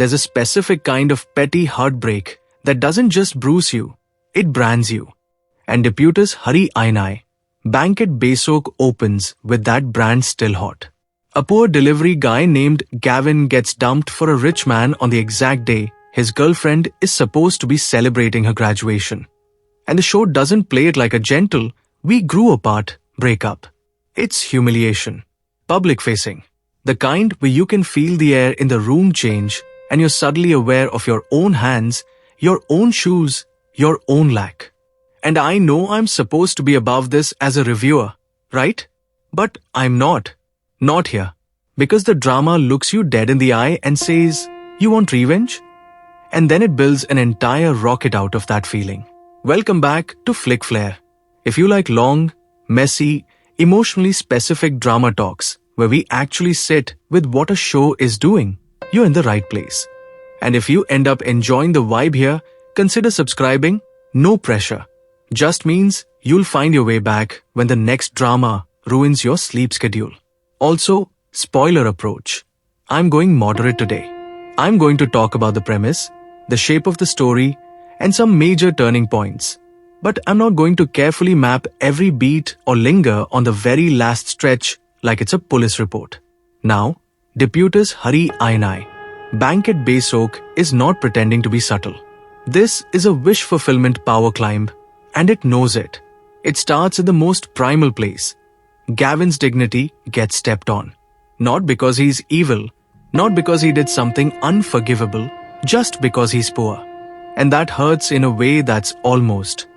There's a specific kind of petty heartbreak that doesn't just bruise you, it brands you. And Diputus Hari, Bangkit Besok opens with that brand still hot. A poor delivery guy named Gavin gets dumped for a rich man on the exact day his girlfriend is supposed to be celebrating her graduation. And the show doesn't play it like a gentle, we grew apart, breakup. It's humiliation. Public-facing. The kind where you can feel the air in the room change and you're suddenly aware of your own hands, your own shoes, your own lack. And I know I'm supposed to be above this as a reviewer, right? But I'm not. Not here. Because the drama looks you dead in the eye and says, you want revenge? And then it builds an entire rocket out of that feeling. Welcome back to Flick Flair. If you like long, messy, emotionally specific drama talks, where we actually sit with what a show is doing, you're in the right place. And if you end up enjoying the vibe here, consider subscribing. No pressure. Just means you'll find your way back when the next drama ruins your sleep schedule. Also, spoiler approach. I'm going moderate today. I'm going to talk about the premise, the shape of the story, and some major turning points. But I'm not going to carefully map every beat or linger on the very last stretch like it's a police report. Now, Diputus Hari, Bangkit Besok is not pretending to be subtle. This is a wish fulfillment power climb, and it knows it. It starts in the most primal place. Gavin's dignity gets stepped on. Not because he's evil, not because he did something unforgivable, just because he's poor. And that hurts in a way that's almost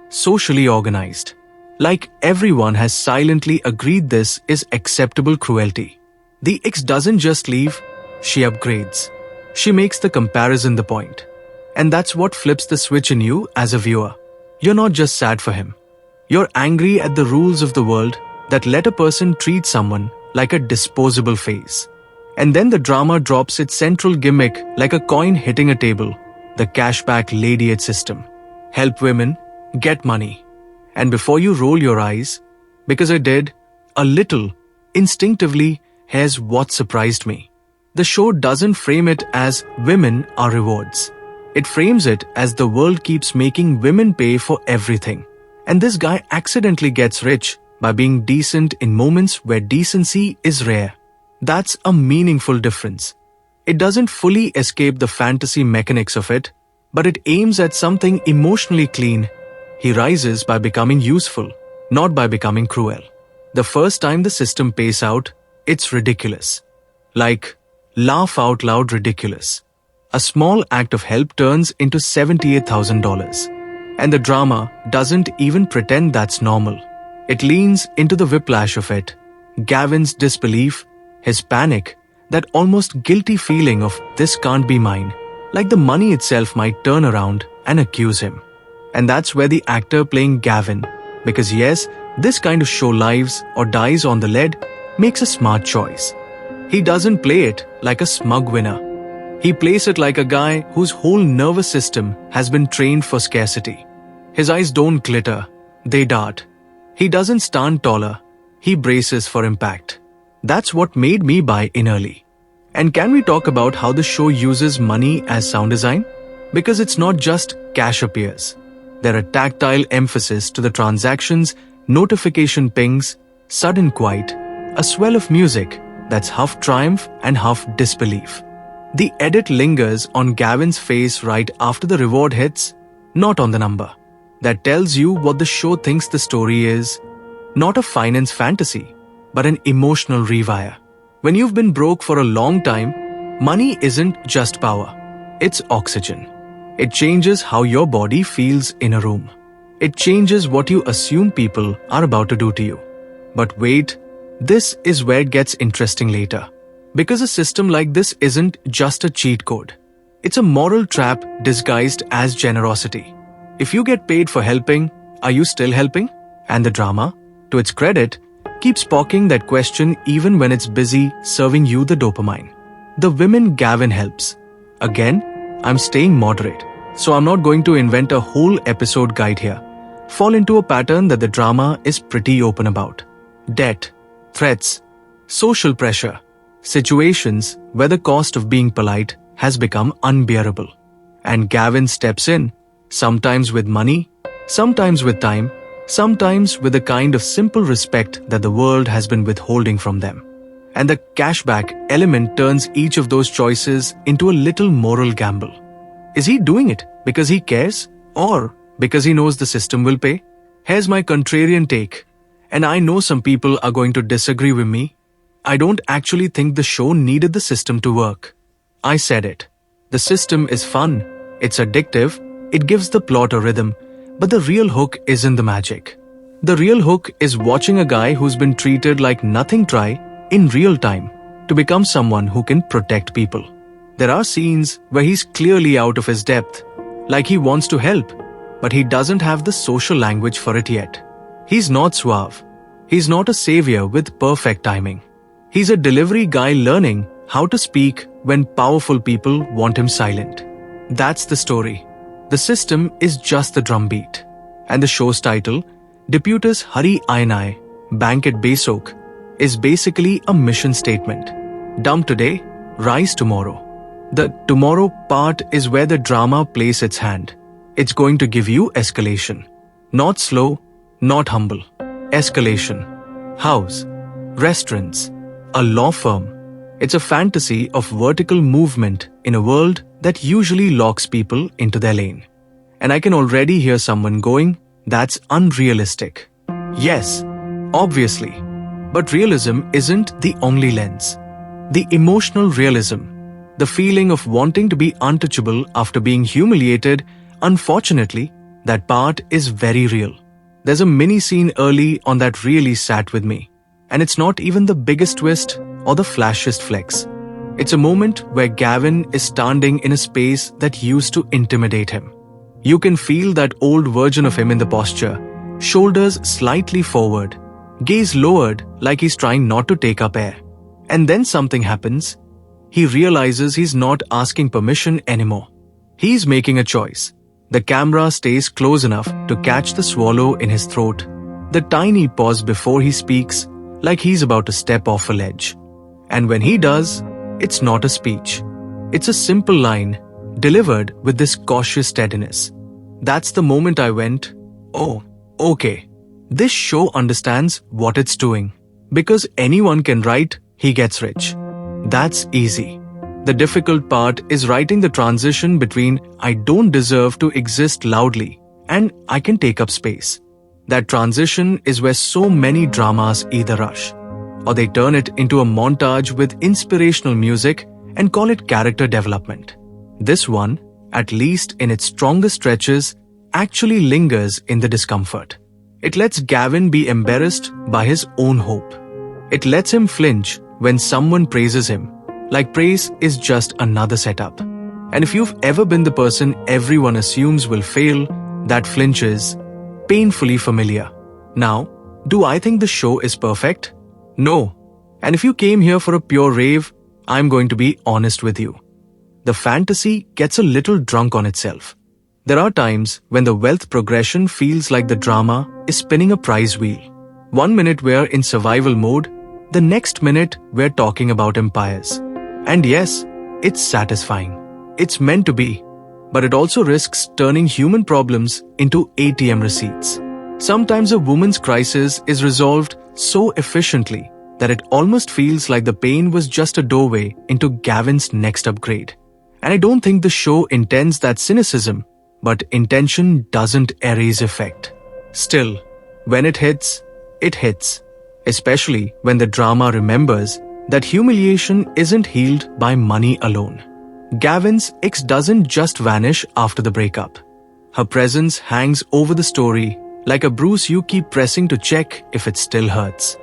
socially organized. Like everyone has silently agreed this is acceptable cruelty. The ex doesn't just leave, she upgrades. She makes the comparison the point. And that's what flips the switch in you as a viewer. You're not just sad for him. You're angry at the rules of the world that let a person treat someone like a disposable phase. And then the drama drops its central gimmick like a coin hitting a table, the cashback lady-ed system. Help women, get money. And before you roll your eyes, because I did, a little, instinctively, here's what surprised me. The show doesn't frame it as women are rewards. It frames it as the world keeps making women pay for everything. And this guy accidentally gets rich by being decent in moments where decency is rare. That's a meaningful difference. It doesn't fully escape the fantasy mechanics of it, but it aims at something emotionally clean. He rises by becoming useful, not by becoming cruel. The first time the system pays out, it's ridiculous. Like, laugh out loud ridiculous. A small act of help turns into $78,000. And the drama doesn't even pretend that's normal. It leans into the whiplash of it. Gavin's disbelief, his panic, that almost guilty feeling of this can't be mine, like the money itself might turn around and accuse him. And that's where the actor playing Gavin, because yes, this kind of show lives or dies on the lead, makes a smart choice. He doesn't play it like a smug winner. He plays it like a guy whose whole nervous system has been trained for scarcity. His eyes don't glitter, they dart. He doesn't stand taller, he braces for impact. That's what made me buy in early. And can we talk about how the show uses money as sound design? Because it's not just cash appears. There are tactile emphasis to the transactions, notification pings, sudden quiet, a swell of music that's half triumph and half disbelief. The edit lingers on Gavin's face right after the reward hits, not on the number. That tells you what the show thinks the story is. Not a finance fantasy, but an emotional rewire. When you've been broke for a long time, money isn't just power. It's oxygen. It changes how your body feels in a room. It changes what you assume people are about to do to you. But wait, this is where it gets interesting later. Because a system like this isn't just a cheat code. It's a moral trap disguised as generosity. If you get paid for helping, are you still helping? And the drama, to its credit, keeps poking that question even when it's busy serving you the dopamine. The women Gavin helps. Again, I'm staying moderate, so I'm not going to invent a whole episode guide here. Fall into a pattern that the drama is pretty open about. Debt, threats, social pressure, situations where the cost of being polite has become unbearable. And Gavin steps in, sometimes with money, sometimes with time, sometimes with a kind of simple respect that the world has been withholding from them. And the cashback element turns each of those choices into a little moral gamble. Is he doing it because he cares, or because he knows the system will pay? Here's my contrarian take, and I know some people are going to disagree with me. I don't actually think the show needed the system to work. I said it. The system is fun, it's addictive, it gives the plot a rhythm, but the real hook isn't the magic. The real hook is watching a guy who's been treated like nothing try in real time to become someone who can protect people. There are scenes where he's clearly out of his depth, like he wants to help, but he doesn't have the social language for it yet. He's not suave. He's not a savior with perfect timing. He's a delivery guy learning how to speak when powerful people want him silent. That's the story. The system is just the drumbeat. And the show's title, Diputus Hari, Bangkit Besok, is basically a mission statement. Dump today, rise tomorrow. The tomorrow part is where the drama plays its hand. It's going to give you escalation. Not slow, not humble. Escalation. House. Restaurants. A law firm. It's a fantasy of vertical movement in a world that usually locks people into their lane. And I can already hear someone going, that's unrealistic. Yes, obviously. But realism isn't the only lens. The emotional realism, the feeling of wanting to be untouchable after being humiliated, unfortunately, that part is very real. There's a mini scene early on that really sat with me. And it's not even the biggest twist or the flashiest flex. It's a moment where Gavin is standing in a space that used to intimidate him. You can feel that old version of him in the posture, shoulders slightly forward, gaze lowered like he's trying not to take up air. And then something happens. He realizes he's not asking permission anymore. He's making a choice. The camera stays close enough to catch the swallow in his throat, the tiny pause before he speaks, like he's about to step off a ledge. And when he does, it's not a speech. It's a simple line, delivered with this cautious steadiness. That's the moment I went, oh, okay. This show understands what it's doing. Because anyone can write, he gets rich. That's easy. The difficult part is writing the transition between I don't deserve to exist loudly and I can take up space. That transition is where so many dramas either rush, or they turn it into a montage with inspirational music and call it character development. This one, at least in its strongest stretches, actually lingers in the discomfort. It lets Gavin be embarrassed by his own hope. It lets him flinch when someone praises him, like praise is just another setup. And if you've ever been the person everyone assumes will fail, that flinch is painfully familiar. Now, do I think the show is perfect? No. And if you came here for a pure rave, I'm going to be honest with you. The fantasy gets a little drunk on itself. There are times when the wealth progression feels like the drama is spinning a prize wheel. 1 minute we're in survival mode, the next minute we're talking about empires. And yes, it's satisfying. It's meant to be. But it also risks turning human problems into ATM receipts. Sometimes a woman's crisis is resolved so efficiently that it almost feels like the pain was just a doorway into Gavin's next upgrade. And I don't think the show intends that cynicism, but intention doesn't erase effect. Still, when it hits, especially when the drama remembers that humiliation isn't healed by money alone. Gavin's ex doesn't just vanish after the breakup. Her presence hangs over the story like a bruise you keep pressing to check if it still hurts.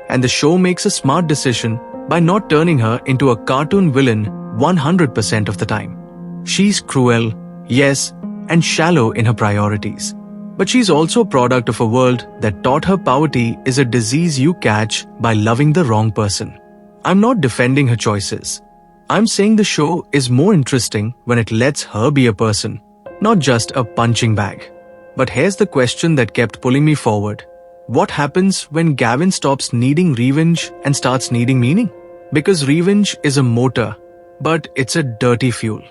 And the show makes a smart decision by not turning her into a cartoon villain 100% of the time. She's cruel, yes, and shallow in her priorities. But she's also a product of a world that taught her poverty is a disease you catch by loving the wrong person. I'm not defending her choices. I'm saying the show is more interesting when it lets her be a person, not just a punching bag. But here's the question that kept pulling me forward. What happens when Gavin stops needing revenge and starts needing meaning? Because revenge is a motor, but it's a dirty fuel.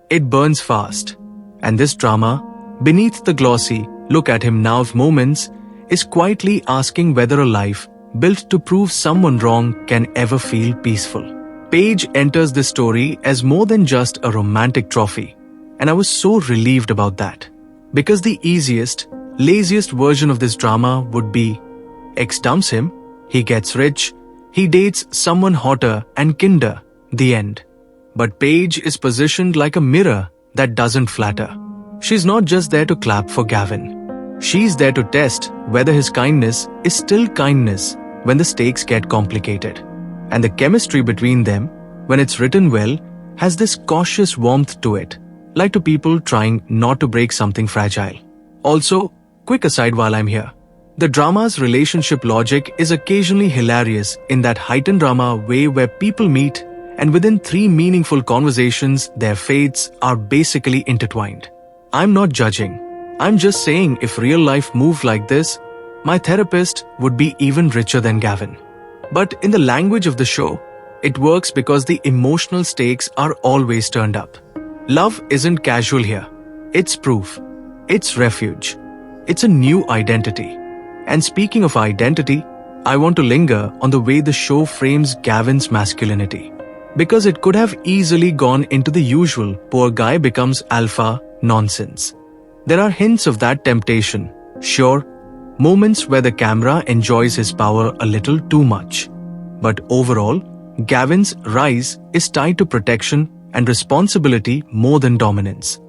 It burns fast. And this drama, beneath the glossy look at him now moments, is quietly asking whether a life built to prove someone wrong can ever feel peaceful. Paige enters this story as more than just a romantic trophy, and I was so relieved about that. Because the easiest, laziest version of this drama would be X dumps him, he gets rich, he dates someone hotter and kinder, the end. But Paige is positioned like a mirror that doesn't flatter. She's not just there to clap for Gavin. She's there to test whether his kindness is still kindness when the stakes get complicated. And the chemistry between them, when it's written well, has this cautious warmth to it, like to people trying not to break something fragile. Also, quick aside while I'm here. The drama's relationship logic is occasionally hilarious in that heightened drama way where people meet and within 3 meaningful conversations, their fates are basically intertwined. I'm not judging. I'm just saying if real life moved like this, my therapist would be even richer than Gavin. But in the language of the show, it works because the emotional stakes are always turned up. Love isn't casual here. It's proof. It's refuge. It's a new identity. And speaking of identity, I want to linger on the way the show frames Gavin's masculinity. Because it could have easily gone into the usual poor guy becomes alpha nonsense. There are hints of that temptation, sure, moments where the camera enjoys his power a little too much. But overall, Gavin's rise is tied to protection and responsibility more than dominance.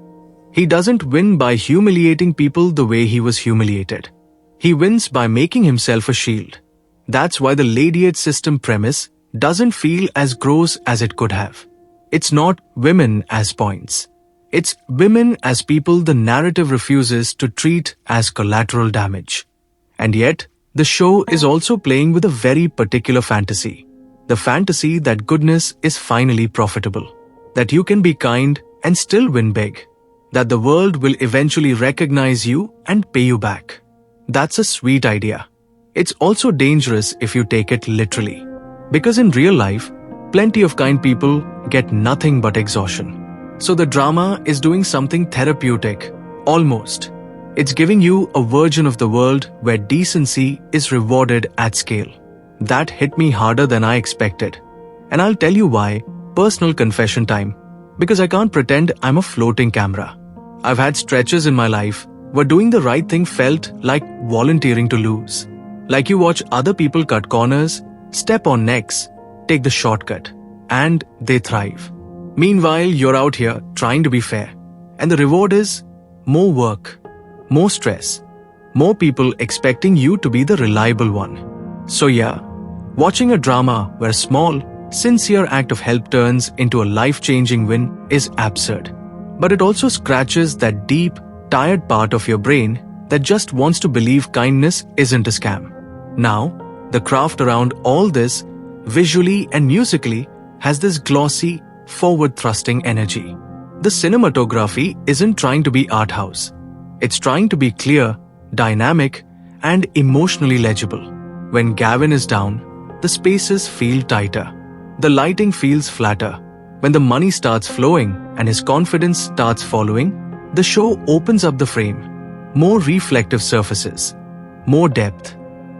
He doesn't win by humiliating people the way he was humiliated. He wins by making himself a shield. That's why the Ladiate system premise doesn't feel as gross as it could have. It's not women as points. It's women as people the narrative refuses to treat as collateral damage. And yet, the show is also playing with a very particular fantasy. The fantasy that goodness is finally profitable. That you can be kind and still win big. That the world will eventually recognize you and pay you back. That's a sweet idea. It's also dangerous if you take it literally. Because in real life, plenty of kind people get nothing but exhaustion. So the drama is doing something therapeutic, almost. It's giving you a version of the world where decency is rewarded at scale. That hit me harder than I expected. And I'll tell you why, personal confession time. Because I can't pretend I'm a floating camera. I've had stretches in my life where doing the right thing felt like volunteering to lose. Like you watch other people cut corners, step on necks, take the shortcut, and they thrive. Meanwhile, you're out here trying to be fair. And the reward is more work, more stress, more people expecting you to be the reliable one. So yeah, watching a drama where a small, sincere act of help turns into a life-changing win is absurd. But it also scratches that deep, tired part of your brain that just wants to believe kindness isn't a scam. Now, the craft around all this, visually and musically, has this glossy, forward-thrusting energy. The cinematography isn't trying to be art house. It's trying to be clear, dynamic, and emotionally legible. When Gavin is down, the spaces feel tighter. The lighting feels flatter. When the money starts flowing and his confidence starts following, the show opens up the frame. More reflective surfaces, more depth,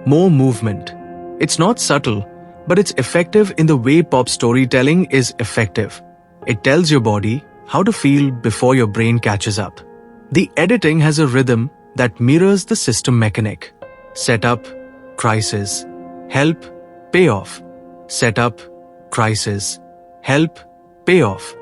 more movement. It's not subtle, but it's effective in the way pop storytelling is effective. It tells your body how to feel before your brain catches up. The editing has a rhythm that mirrors the system mechanic. Setup, crisis, help, payoff. Setup, crisis, help, payoff.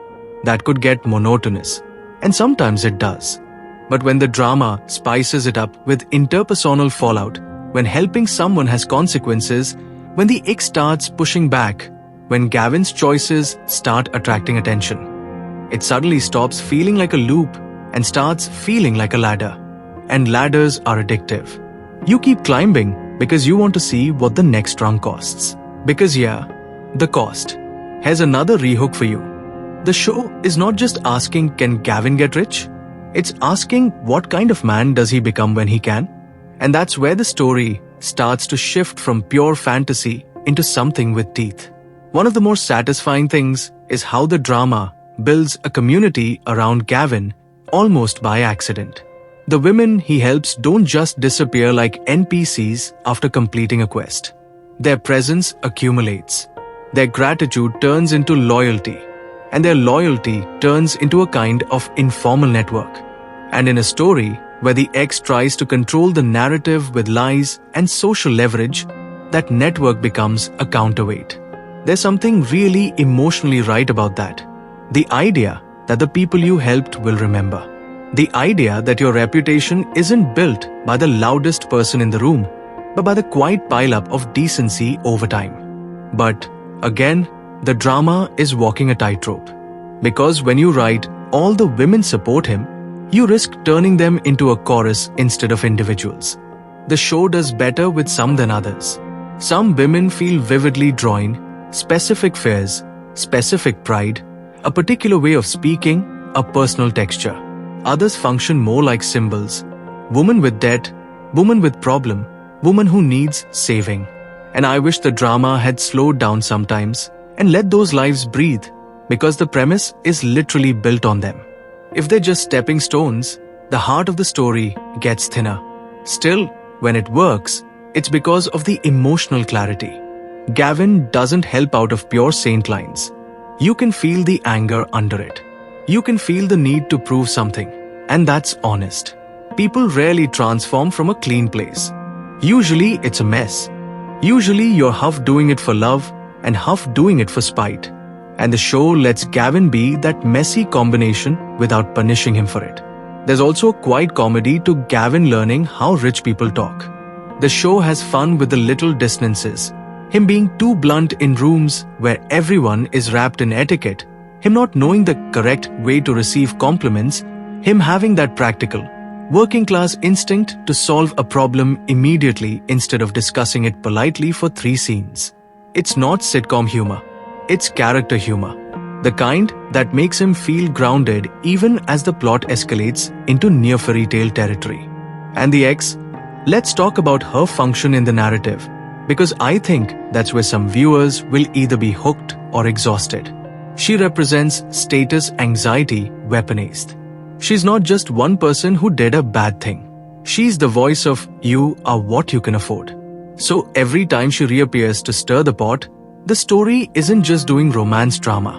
That could get monotonous, and sometimes it does. But when the drama spices it up with interpersonal fallout, when helping someone has consequences, when the ick starts pushing back, when Gavin's choices start attracting attention, it suddenly stops feeling like a loop and starts feeling like a ladder. And ladders are addictive. You keep climbing because you want to see what the next rung costs. Because yeah, the cost. Here's another rehook for you. The show is not just asking, can Gavin get rich? It's asking, what kind of man does he become when he can? And that's where the story starts to shift from pure fantasy into something with teeth. One of the more satisfying things is how the drama builds a community around Gavin almost by accident. The women he helps don't just disappear like NPCs after completing a quest. Their presence accumulates. Their gratitude turns into loyalty, and their loyalty turns into a kind of informal network. And in a story where the X tries to control the narrative with lies and social leverage, that network becomes a counterweight. There's something really emotionally right about that. The idea that the people you helped will remember. The idea that your reputation isn't built by the loudest person in the room, but by the quiet pile-up of decency over time. But, again, the drama is walking a tightrope. Because when you write all the women support him, you risk turning them into a chorus instead of individuals. The show does better with some than others. Some women feel vividly drawn, specific fears, specific pride, a particular way of speaking, a personal texture. Others function more like symbols. Woman with debt, woman with problem, woman who needs saving. And I wish the drama had slowed down sometimes and let those lives breathe, because the premise is literally built on them. If they're just stepping stones, the heart of the story gets thinner. Still, when it works, it's because of the emotional clarity. Gavin doesn't help out of pure saint lines. You can feel the anger under it. You can feel the need to prove something, and that's honest. People rarely transform from a clean place. Usually it's a mess. Usually you're half doing it for love and half doing it for spite. And the show lets Gavin be that messy combination without punishing him for it. There's also a quiet comedy to Gavin learning how rich people talk. The show has fun with the little dissonances. Him being too blunt in rooms where everyone is wrapped in etiquette, him not knowing the correct way to receive compliments, him having that practical, working-class instinct to solve a problem immediately instead of discussing it politely for 3 scenes. It's not sitcom humor. It's character humor. The kind that makes him feel grounded even as the plot escalates into near fairy tale territory. And the X, let's talk about her function in the narrative, because I think that's where some viewers will either be hooked or exhausted. She represents status anxiety weaponized. She's not just one person who did a bad thing. She's the voice of "you are what you can afford." So every time she reappears to stir the pot, the story isn't just doing romance drama.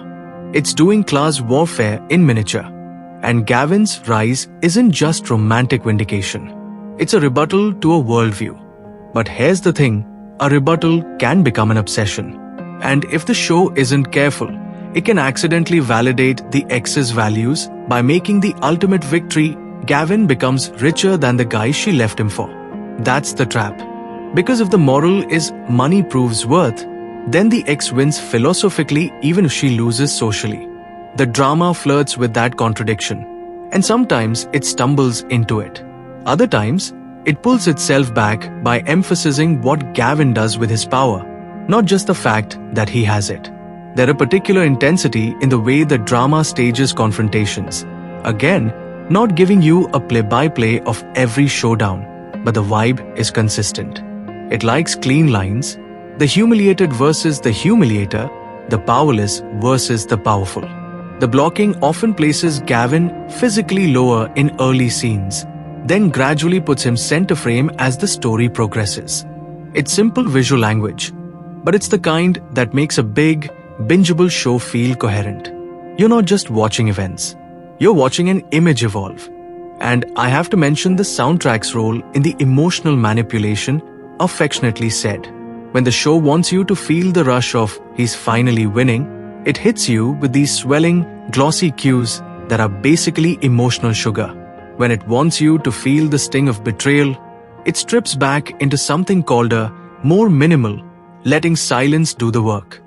It's doing class warfare in miniature. And Gavin's rise isn't just romantic vindication. It's a rebuttal to a worldview. But here's the thing, a rebuttal can become an obsession. And if the show isn't careful, it can accidentally validate the X's values by making the ultimate victory Gavin becomes richer than the guy she left him for. That's the trap. Because if the moral is money proves worth, then the X wins philosophically even if she loses socially. The drama flirts with that contradiction, and sometimes it stumbles into it. Other times, it pulls itself back by emphasizing what Gavin does with his power, not just the fact that he has it. There's a particular intensity in the way the drama stages confrontations. Again, not giving you a play-by-play of every showdown, but the vibe is consistent. It likes clean lines, the humiliated versus the humiliator, the powerless versus the powerful. The blocking often places Gavin physically lower in early scenes, then gradually puts him center frame as the story progresses. It's simple visual language, but it's the kind that makes a big, bingeable show feel coherent. You're not just watching events, you're watching an image evolve. And I have to mention the soundtrack's role in the emotional manipulation, affectionately said. When the show wants you to feel the rush of "he's finally winning," it hits you with these swelling, glossy cues that are basically emotional sugar. When it wants you to feel the sting of betrayal, it strips back into something colder, more minimal, letting silence do the work.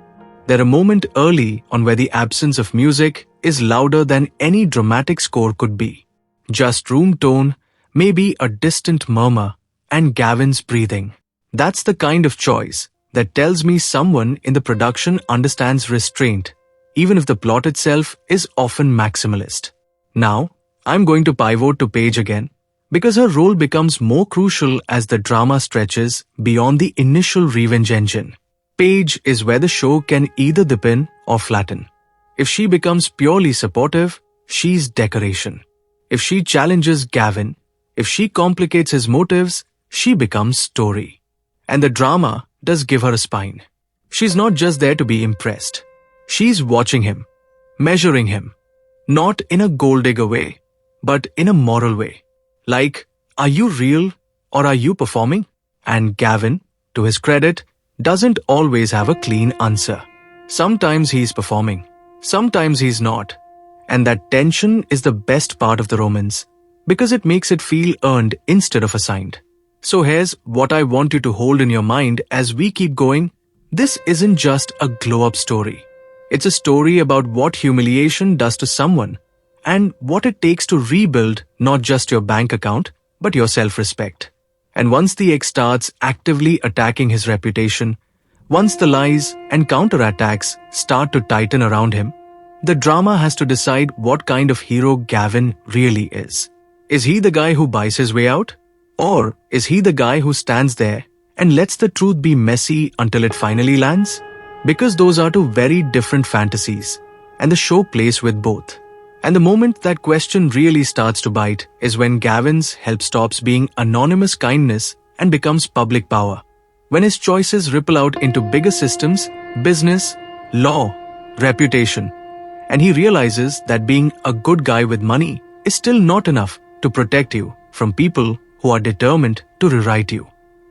There's a moment early on where the absence of music is louder than any dramatic score could be. Just room tone, maybe a distant murmur, and Gavin's breathing. That's the kind of choice that tells me someone in the production understands restraint, even if the plot itself is often maximalist. Now, I'm going to pivot to Paige again, because her role becomes more crucial as the drama stretches beyond the initial revenge engine. Paige is where the show can either deepen or flatten. If she becomes purely supportive, she's decoration. If she challenges Gavin, if she complicates his motives, she becomes story. And the drama does give her a spine. She's not just there to be impressed. She's watching him, measuring him, not in a gold digger way, but in a moral way. Like, are you real or are you performing? And Gavin, to his credit, doesn't always have a clean answer. Sometimes he's performing, sometimes he's not. And that tension is the best part of the romance, because it makes it feel earned instead of assigned. So here's what I want you to hold in your mind as we keep going. This isn't just a glow-up story. It's a story about what humiliation does to someone and what it takes to rebuild not just your bank account, but your self-respect. And once the ex starts actively attacking his reputation, once the lies and counterattacks start to tighten around him, the drama has to decide what kind of hero Gavin really is. Is he the guy who buys his way out? Or is he the guy who stands there and lets the truth be messy until it finally lands? Because those are two very different fantasies, and the show plays with both. And the moment that question really starts to bite is when Gavin's help stops being anonymous kindness and becomes public power. When his choices ripple out into bigger systems, business, law, reputation, and he realizes that being a good guy with money is still not enough to protect you from people who are determined to rewrite you.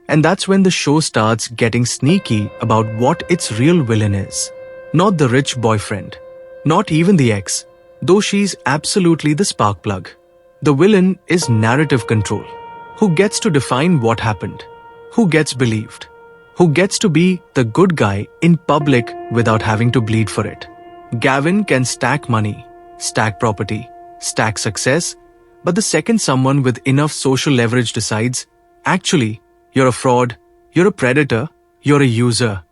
And that's when the show starts getting sneaky about what its real villain is. Not the rich boyfriend, not even the ex, though she's absolutely the spark plug. The villain is narrative control. Who gets to define what happened? Who gets believed? Who gets to be the good guy in public without having to bleed for it? Gavin can stack money, stack property, stack success, but the second someone with enough social leverage decides, actually, you're a fraud, you're a predator, you're a user,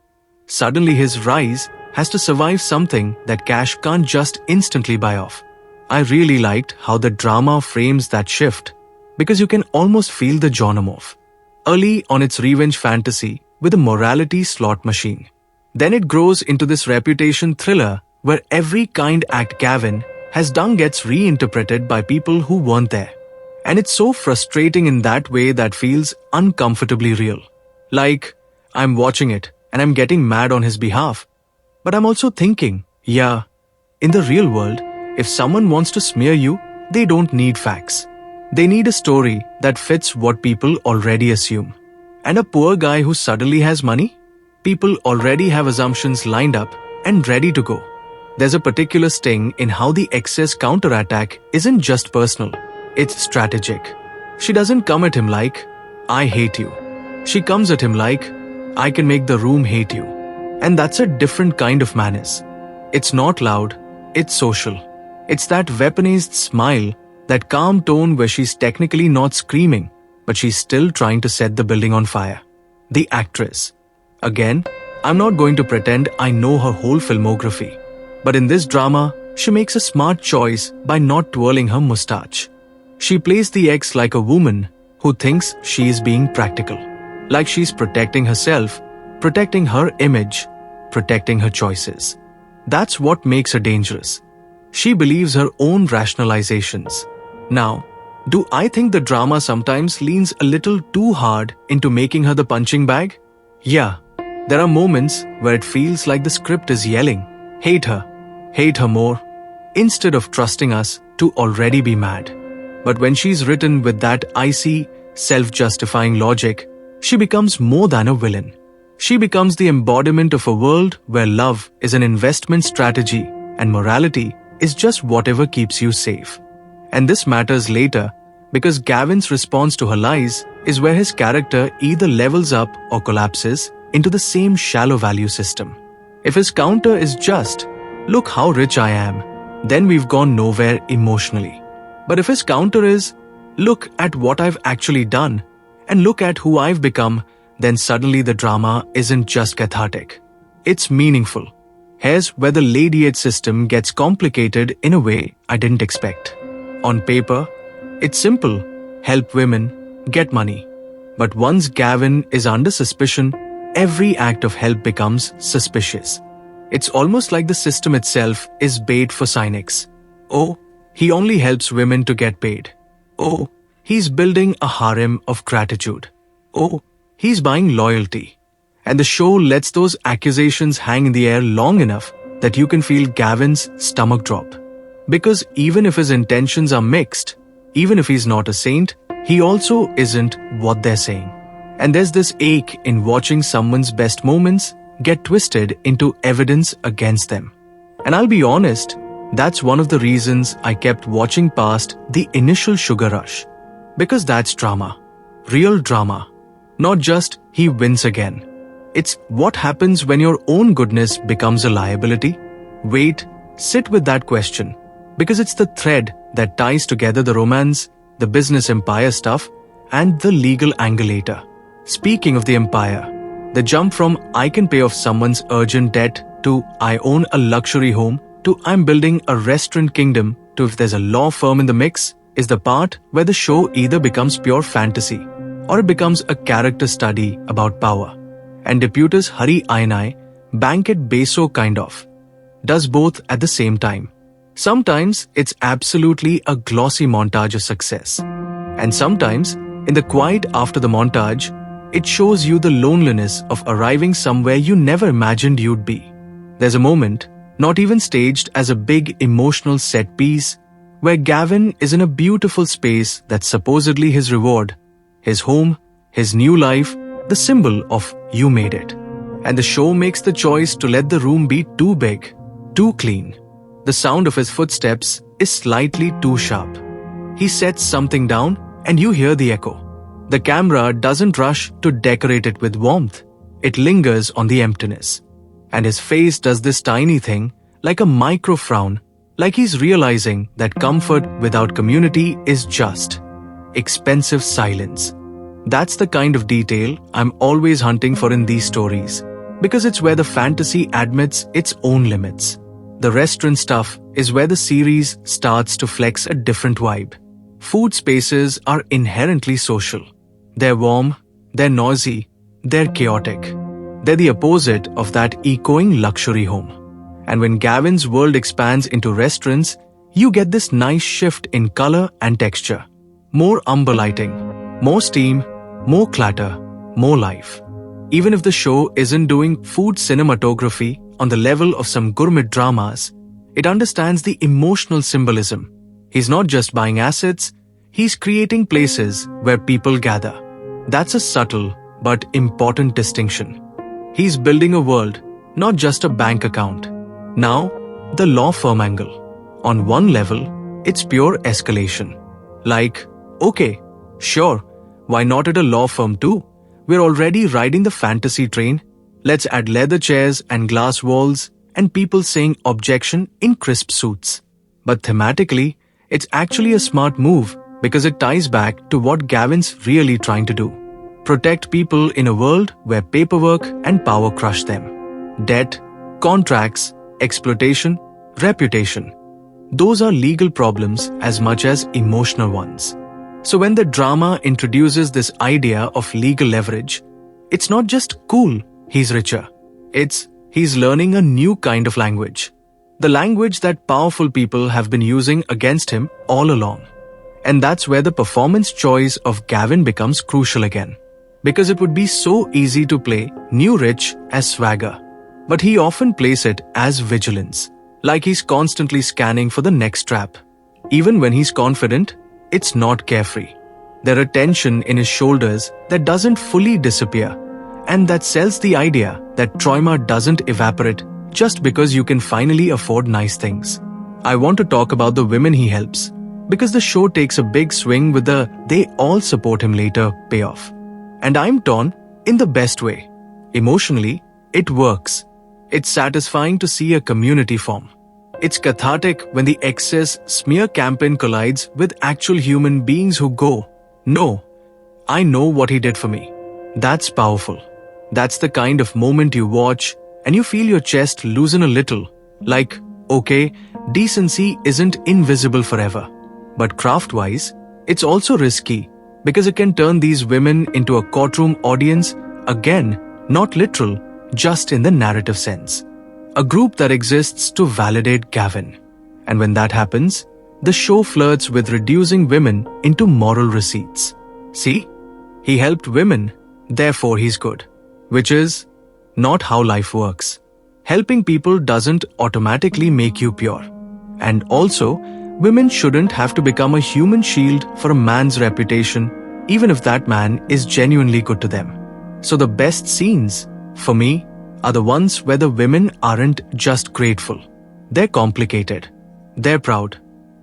suddenly his rise has to survive something that cash can't just instantly buy off. I really liked how the drama frames that shift, because you can almost feel the genre early on its revenge fantasy with a morality slot machine. Then it grows into this reputation thriller where every kind act Gavin has done gets reinterpreted by people who weren't there. And it's so frustrating in that way that feels uncomfortably real. Like, I'm watching it and I'm getting mad on his behalf. But I'm also thinking, yeah, in the real world, if someone wants to smear you, they don't need facts. They need a story that fits what people already assume. And a poor guy who suddenly has money? People already have assumptions lined up and ready to go. There's a particular sting in how the excess counterattack isn't just personal, it's strategic. She doesn't come at him like, I hate you. She comes at him like, I can make the room hate you. And that's a different kind of manners. It's not loud, it's social. It's that weaponized smile, that calm tone where she's technically not screaming, but she's still trying to set the building on fire. The actress. Again, I'm not going to pretend I know her whole filmography. But in this drama, she makes a smart choice by not twirling her mustache. She plays the ex like a woman who thinks she is being practical. Like she's protecting herself, protecting her image, protecting her choices. That's what makes her dangerous. She believes her own rationalizations. Now, do I think the drama sometimes leans a little too hard into making her the punching bag? Yeah, there are moments where it feels like the script is yelling, hate her more, instead of trusting us to already be mad. But when she's written with that icy, self-justifying logic, she becomes more than a villain. She becomes the embodiment of a world where love is an investment strategy and morality is just whatever keeps you safe. And this matters later because Gavin's response to her lies is where his character either levels up or collapses into the same shallow value system. If his counter is just, look how rich I am, then we've gone nowhere emotionally. But if his counter is, look at what I've actually done and look at who I've become, then suddenly the drama isn't just cathartic. It's meaningful. Here's where the Lady system gets complicated in a way I didn't expect. On paper, it's simple. Help women, get money. But once Gavin is under suspicion, every act of help becomes suspicious. It's almost like the system itself is bait for cynics. Oh, he only helps women to get paid. Oh, he's building a harem of gratitude. Oh, he's buying loyalty. And the show lets those accusations hang in the air long enough that you can feel Gavin's stomach drop. Because even if his intentions are mixed, even if he's not a saint, he also isn't what they're saying. And there's this ache in watching someone's best moments get twisted into evidence against them. And I'll be honest, that's one of the reasons I kept watching past the initial sugar rush. Because that's drama. Real drama. Not just he wins again. It's what happens when your own goodness becomes a liability. Wait, sit with that question. Because it's the thread that ties together the romance, the business empire stuff, and the legal angle later. Speaking of the empire, the jump from I can pay off someone's urgent debt to I own a luxury home to I'm building a restaurant kingdom to if there's a law firm in the mix is the part where the show either becomes pure fantasy or it becomes a character study about power. And Diputus Hari, Bangkit Besok kind of, does both at the same time. Sometimes it's absolutely a glossy montage of success. And sometimes, in the quiet after the montage, it shows you the loneliness of arriving somewhere you never imagined you'd be. There's a moment, not even staged as a big emotional set piece, where Gavin is in a beautiful space that's supposedly his reward, his home, his new life, the symbol of you made it. And the show makes the choice to let the room be too big, too clean. The sound of his footsteps is slightly too sharp. He sets something down and you hear the echo. The camera doesn't rush to decorate it with warmth. It lingers on the emptiness. And his face does this tiny thing, like a micro frown, like he's realizing that comfort without community is just expensive silence. That's the kind of detail I'm always hunting for in these stories, because it's where the fantasy admits its own limits. The restaurant stuff is where the series starts to flex a different vibe. Food spaces are inherently social. They're warm, they're noisy, they're chaotic. They're the opposite of that echoing luxury home. And when Gavin's world expands into restaurants, you get this nice shift in color and texture. More umber lighting, more steam, more clatter, more life. Even if the show isn't doing food cinematography on the level of some gourmet dramas, it understands the emotional symbolism. He's not just buying assets, he's creating places where people gather. That's a subtle but important distinction. He's building a world, not just a bank account. Now, the law firm angle. On one level, it's pure escalation. Like, okay, sure, why not at a law firm too? We're already riding the fantasy train. Let's add leather chairs and glass walls and people saying objection in crisp suits. But thematically, it's actually a smart move because it ties back to what Gavin's really trying to do. Protect people in a world where paperwork and power crush them. Debt, contracts, exploitation, reputation. Those are legal problems as much as emotional ones. So when the drama introduces this idea of legal leverage, it's not just cool, he's richer. It's he's learning a new kind of language. The language that powerful people have been using against him all along. And that's where the performance choice of Gavin becomes crucial again. Because it would be so easy to play new rich as swagger. But he often plays it as vigilance, like he's constantly scanning for the next trap. Even when he's confident, it's not carefree. There are tension in his shoulders that doesn't fully disappear, and that sells the idea that trauma doesn't evaporate just because you can finally afford nice things. I want to talk about the women he helps, because the show takes a big swing with the they all support him later payoff. And I'm torn in the best way. Emotionally, it works. It's satisfying to see a community form. It's cathartic when the excess smear campaign collides with actual human beings who go, no, I know what he did for me. That's powerful. That's the kind of moment you watch and you feel your chest loosen a little. Like, okay, decency isn't invisible forever. But craft-wise, it's also risky because it can turn these women into a courtroom audience, again, not literal, just in the narrative sense. a group that exists to validate Gavin. And when that happens, the show flirts with reducing women into moral receipts. See? He helped women, therefore he's good. Which is not how life works. Helping people doesn't automatically make you pure. And also, women shouldn't have to become a human shield for a man's reputation, even if that man is genuinely good to them. So the best scenes, for me, are the ones where the women aren't just grateful. They're complicated. They're proud.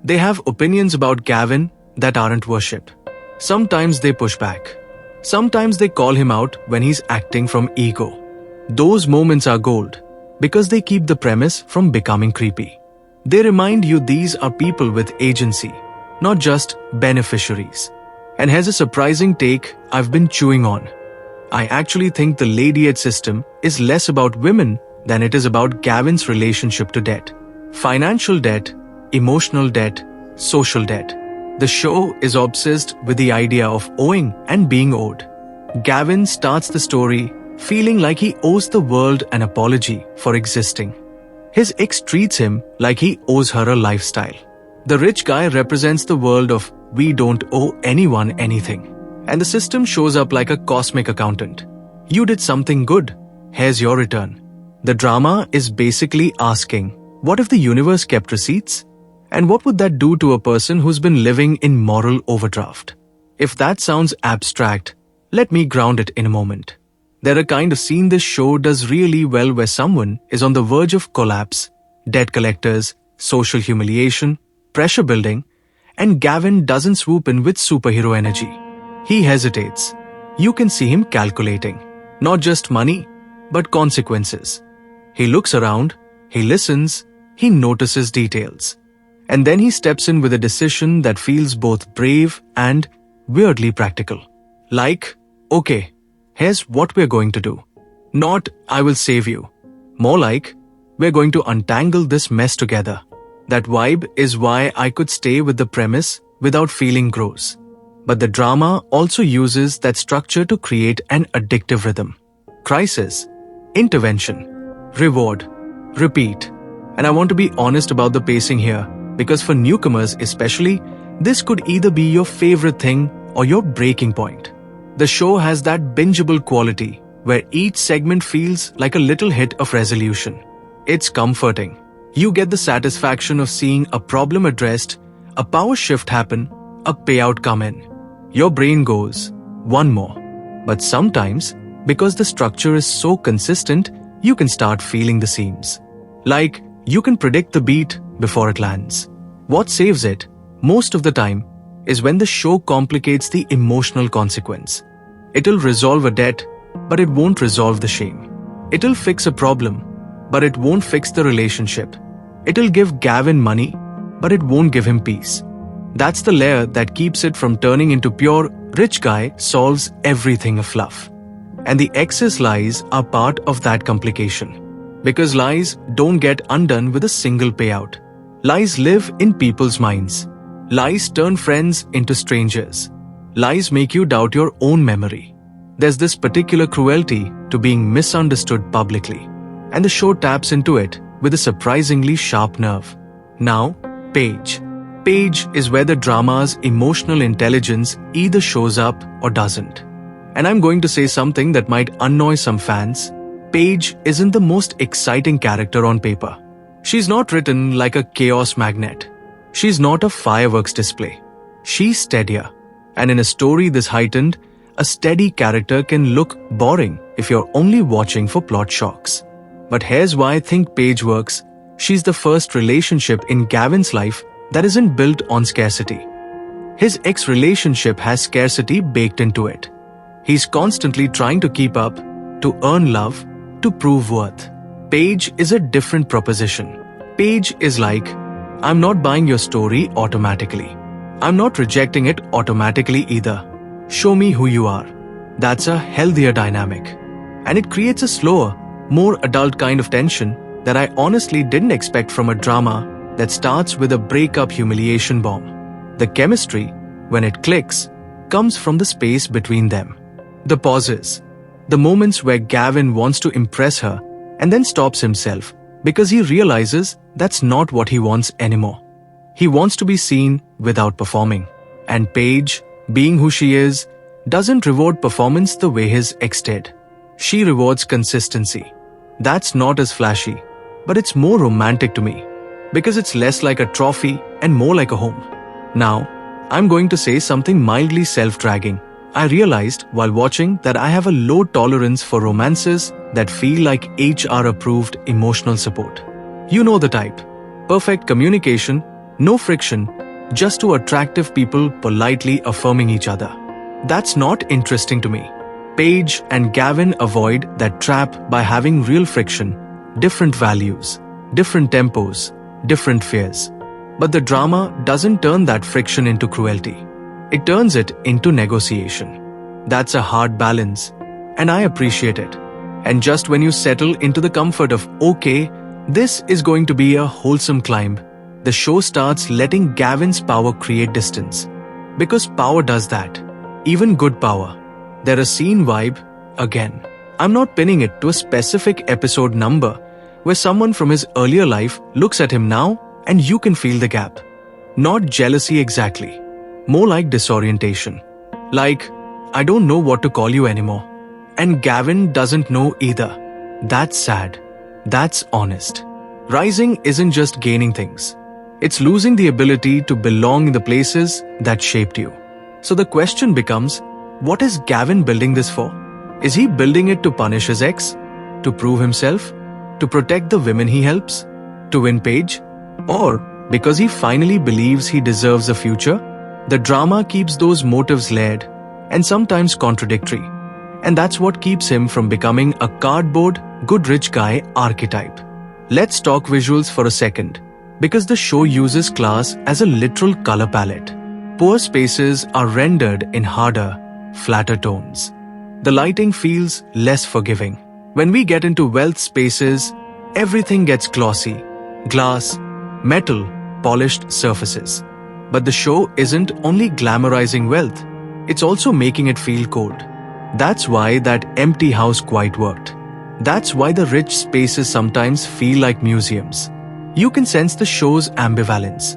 They have opinions about Gavin that aren't worship. Sometimes they push back. Sometimes they call him out when he's acting from ego. Those moments are gold because they keep the premise from becoming creepy. They remind you these are people with agency, not just beneficiaries. And here's a surprising take I've been chewing on. I actually think the Ladyette system is less about women than it is about Gavin's relationship to debt. Financial debt, emotional debt, social debt. The show is obsessed with the idea of owing and being owed. Gavin starts the story feeling like he owes the world an apology for existing. His ex treats him like he owes her a lifestyle. The rich guy represents the world of we don't owe anyone anything. And the system shows up like a cosmic accountant. You did something good. Here's your return. The drama is basically asking, what if the universe kept receipts? And what would that do to a person who's been living in moral overdraft? If that sounds abstract, let me ground it in a moment. They're a kind of scene this show does really well where someone is on the verge of collapse, debt collectors, social humiliation, pressure building, and Gavin doesn't swoop in with superhero energy. He hesitates. You can see him calculating, not just money, but consequences. He looks around, he listens, he notices details. And then he steps in with a decision that feels both brave and weirdly practical. Like, okay, here's what we're going to do. Not, I will save you. More like, we're going to untangle this mess together. That vibe is why I could stay with the premise without feeling gross. But the drama also uses that structure to create an addictive rhythm. Crisis, intervention, reward, repeat. And I want to be honest about the pacing here, because for newcomers especially, this could either be your favorite thing or your breaking point. The show has that bingeable quality, where each segment feels like a little hit of resolution. It's comforting. You get the satisfaction of seeing a problem addressed, a power shift happen, a payout come in. Your brain goes, one more. But sometimes, because the structure is so consistent, you can start feeling the seams. Like, you can predict the beat before it lands. What saves it, most of the time, is when the show complicates the emotional consequence. It'll resolve a debt, but it won't resolve the shame. It'll fix a problem, but it won't fix the relationship. It'll give Gavin money, but it won't give him peace. That's the layer that keeps it from turning into pure rich guy solves everything a fluff. And the excess lies are part of that complication. Because lies don't get undone with a single payout. Lies live in people's minds. Lies turn friends into strangers. Lies make you doubt your own memory. There's this particular cruelty to being misunderstood publicly. And the show taps into it with a surprisingly sharp nerve. Now, Paige. Paige is where the drama's emotional intelligence either shows up or doesn't. And I'm going to say something that might annoy some fans. Paige isn't the most exciting character on paper. She's not written like a chaos magnet. She's not a fireworks display. She's steadier. And in a story this heightened, a steady character can look boring if you're only watching for plot shocks. But here's why I think Paige works. She's the first relationship in Gavin's life that isn't built on scarcity. His ex-relationship has scarcity baked into it. He's constantly trying to keep up, to earn love, to prove worth. Paige is a different proposition. Paige is like, I'm not buying your story automatically. I'm not rejecting it automatically either. Show me who you are. That's a healthier dynamic. And it creates a slower, more adult kind of tension that I honestly didn't expect from a drama that starts with a breakup humiliation bomb. The chemistry, when it clicks, comes from the space between them. The pauses, the moments where Gavin wants to impress her and then stops himself because he realizes that's not what he wants anymore. He wants to be seen without performing. And Paige, being who she is, doesn't reward performance the way his ex did. She rewards consistency. That's not as flashy, but it's more romantic to me, because it's less like a trophy and more like a home. Now, I'm going to say something mildly self-dragging. I realized while watching that I have a low tolerance for romances that feel like HR-approved emotional support. You know the type. Perfect communication, no friction, just two attractive people politely affirming each other. That's not interesting to me. Paige and Gavin avoid that trap by having real friction, different values, different tempos, different fears. But the drama doesn't turn that friction into cruelty. It turns it into negotiation. That's a hard balance, and I appreciate it. And just when you settle into the comfort of, okay, this is going to be a wholesome climb, the show starts letting Gavin's power create distance. Because power does that. Even good power. There is scene vibe, again. I'm not pinning it to a specific episode number where someone from his earlier life looks at him now and you can feel the gap. Not jealousy exactly. More like disorientation. Like, I don't know what to call you anymore. And Gavin doesn't know either. That's sad. That's honest. Rising isn't just gaining things. It's losing the ability to belong in the places that shaped you. So the question becomes, what is Gavin building this for? Is he building it to punish his ex? To prove himself? To protect the women he helps? To win Paige? Or because he finally believes he deserves a future? The drama keeps those motives layered and sometimes contradictory. And that's what keeps him from becoming a cardboard, good rich guy archetype. Let's talk visuals for a second, because the show uses class as a literal color palette. Poor spaces are rendered in harder, flatter tones. The lighting feels less forgiving. When we get into wealth spaces, everything gets glossy, glass, metal, polished surfaces. But the show isn't only glamorizing wealth, it's also making it feel cold. That's why that empty house quite worked. That's why the rich spaces sometimes feel like museums. You can sense the show's ambivalence.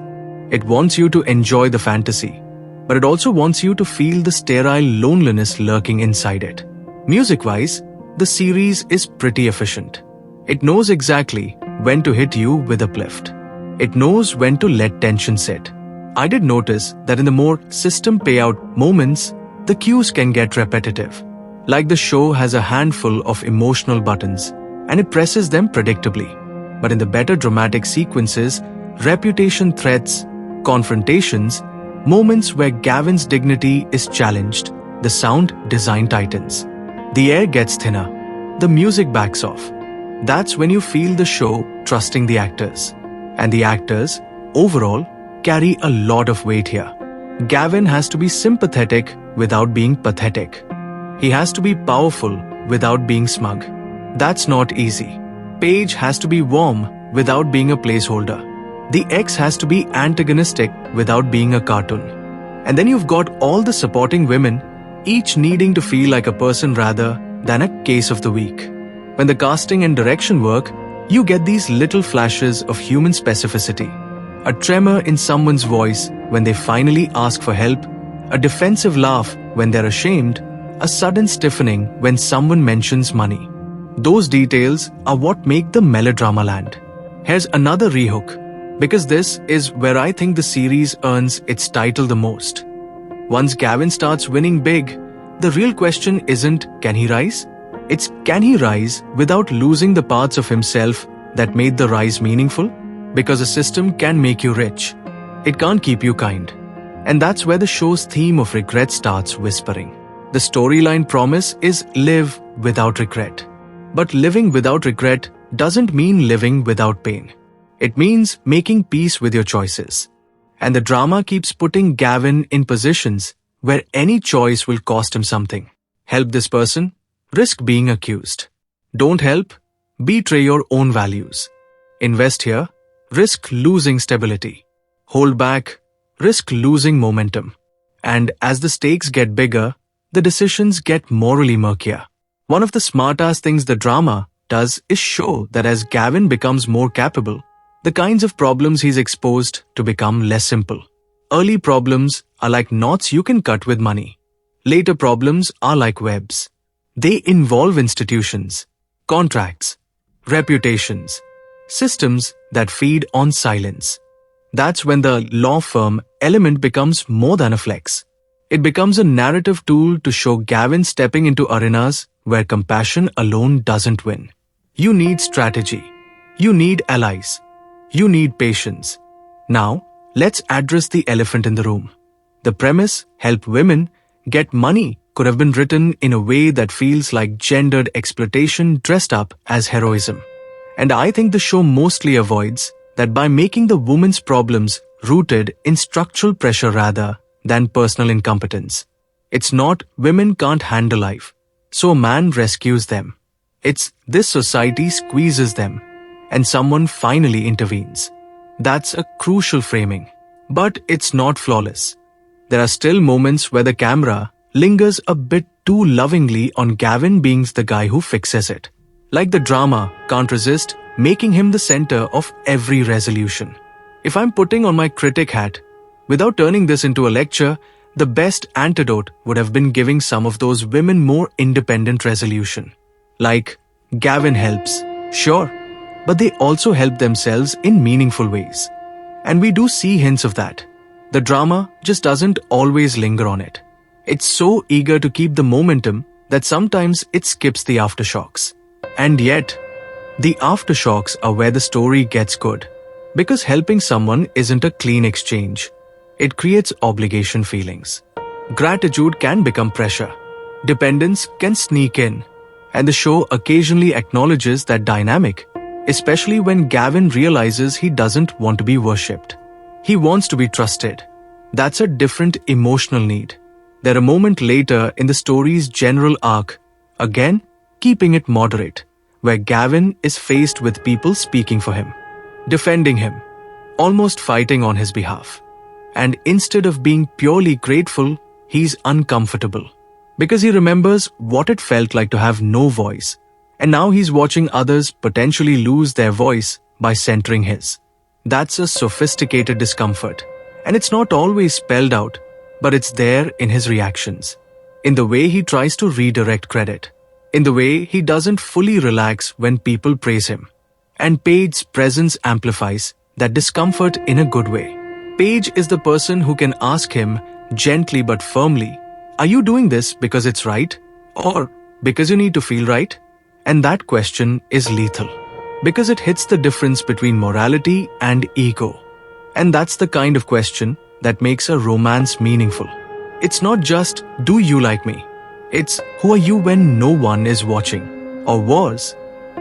It wants you to enjoy the fantasy, but it also wants you to feel the sterile loneliness lurking inside it. Music-wise, the series is pretty efficient. It knows exactly when to hit you with a uplift. It knows when to let tension sit. I did notice that in the more system payout moments, the cues can get repetitive. Like the show has a handful of emotional buttons, and it presses them predictably. But in the better dramatic sequences, reputation threats, confrontations, moments where Gavin's dignity is challenged, the sound design tightens. The air gets thinner. The music backs off. That's when you feel the show trusting the actors. And the actors, overall, carry a lot of weight here. Gavin has to be sympathetic without being pathetic. He has to be powerful without being smug. That's not easy. Paige has to be warm without being a placeholder. The ex has to be antagonistic without being a cartoon. And then you've got all the supporting women, each needing to feel like a person rather than a case of the week. When the casting and direction work, you get these little flashes of human specificity. A tremor in someone's voice when they finally ask for help, a defensive laugh when they're ashamed, a sudden stiffening when someone mentions money. Those details are what make the melodrama land. Here's another rehook, because this is where I think the series earns its title the most. Once Gavin starts winning big, the real question isn't can he rise? It's can he rise without losing the parts of himself that made the rise meaningful? Because a system can make you rich. It can't keep you kind. And that's where the show's theme of regret starts whispering. The storyline promise is live without regret. But living without regret doesn't mean living without pain. It means making peace with your choices. And the drama keeps putting Gavin in positions where any choice will cost him something. Help this person? Risk being accused. Don't help? Betray your own values. Invest here? Risk losing stability. Hold back? Risk losing momentum. And as the stakes get bigger, the decisions get morally murkier. One of the smartest things the drama, does is show that as Gavin becomes more capable, the kinds of problems he's exposed to become less simple. Early problems are like knots you can cut with money. Later problems are like webs. They involve institutions, contracts, reputations, systems that feed on silence. That's when the law firm element becomes more than a flex. It becomes a narrative tool to show Gavin stepping into arenas where compassion alone doesn't win. You need strategy. You need allies. You need patience. Now, let's address the elephant in the room. The premise, help women get money, could have been written in a way that feels like gendered exploitation dressed up as heroism. And I think the show mostly avoids that by making the woman's problems rooted in structural pressure rather than personal incompetence. It's not women can't handle life, so a man rescues them. It's this society squeezes them, and someone finally intervenes. That's a crucial framing. But it's not flawless. There are still moments where the camera lingers a bit too lovingly on Gavin being the guy who fixes it. Like the drama can't resist making him the center of every resolution. If I'm putting on my critic hat, without turning this into a lecture, the best antidote would have been giving some of those women more independent resolution. Like, Gavin helps, sure, but they also help themselves in meaningful ways. And we do see hints of that. The drama just doesn't always linger on it. It's so eager to keep the momentum that sometimes it skips the aftershocks. And yet, the aftershocks are where the story gets good. Because helping someone isn't a clean exchange. It creates obligation feelings. Gratitude can become pressure. Dependence can sneak in. And the show occasionally acknowledges that dynamic, especially when Gavin realizes he doesn't want to be worshipped. He wants to be trusted. That's a different emotional need. There are moments later in the story's general arc, again, keeping it moderate, where Gavin is faced with people speaking for him, defending him, almost fighting on his behalf. And instead of being purely grateful, he's uncomfortable. Because he remembers what it felt like to have no voice. And now he's watching others potentially lose their voice by centering his. That's a sophisticated discomfort. And it's not always spelled out, but it's there in his reactions. In the way he tries to redirect credit. In the way he doesn't fully relax when people praise him. And Paige's presence amplifies that discomfort in a good way. Paige is the person who can ask him gently but firmly, "Are you doing this because it's right? Or because you need to feel right?" And that question is lethal. Because it hits the difference between morality and ego. And that's the kind of question that makes a romance meaningful. It's not just, "Do you like me?" It's, "Who are you when no one is watching?" Or worse,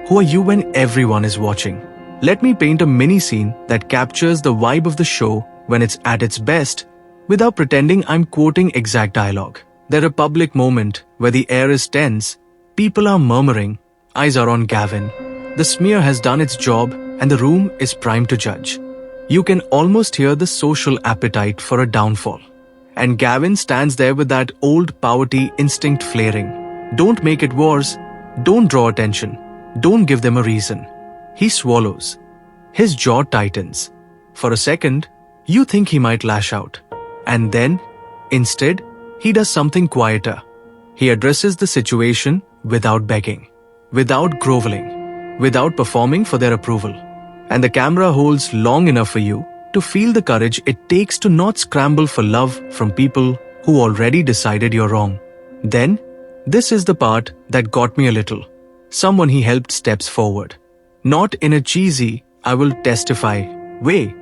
"Who are you when everyone is watching?" Let me paint a mini scene that captures the vibe of the show when it's at its best, without pretending I'm quoting exact dialogue. There's a public moment where the air is tense, people are murmuring, eyes are on Gavin. The smear has done its job and the room is primed to judge. You can almost hear the social appetite for a downfall. And Gavin stands there with that old poverty instinct flaring. Don't make it worse. Don't draw attention. Don't give them a reason. He swallows. His jaw tightens. For a second, you think he might lash out. And then, instead, he does something quieter. He addresses the situation without begging, without groveling, without performing for their approval. And the camera holds long enough for you to feel the courage it takes to not scramble for love from people who already decided you're wrong. Then, this is the part that got me a little. Someone he helped steps forward. Not in a cheesy, "I will testify" way,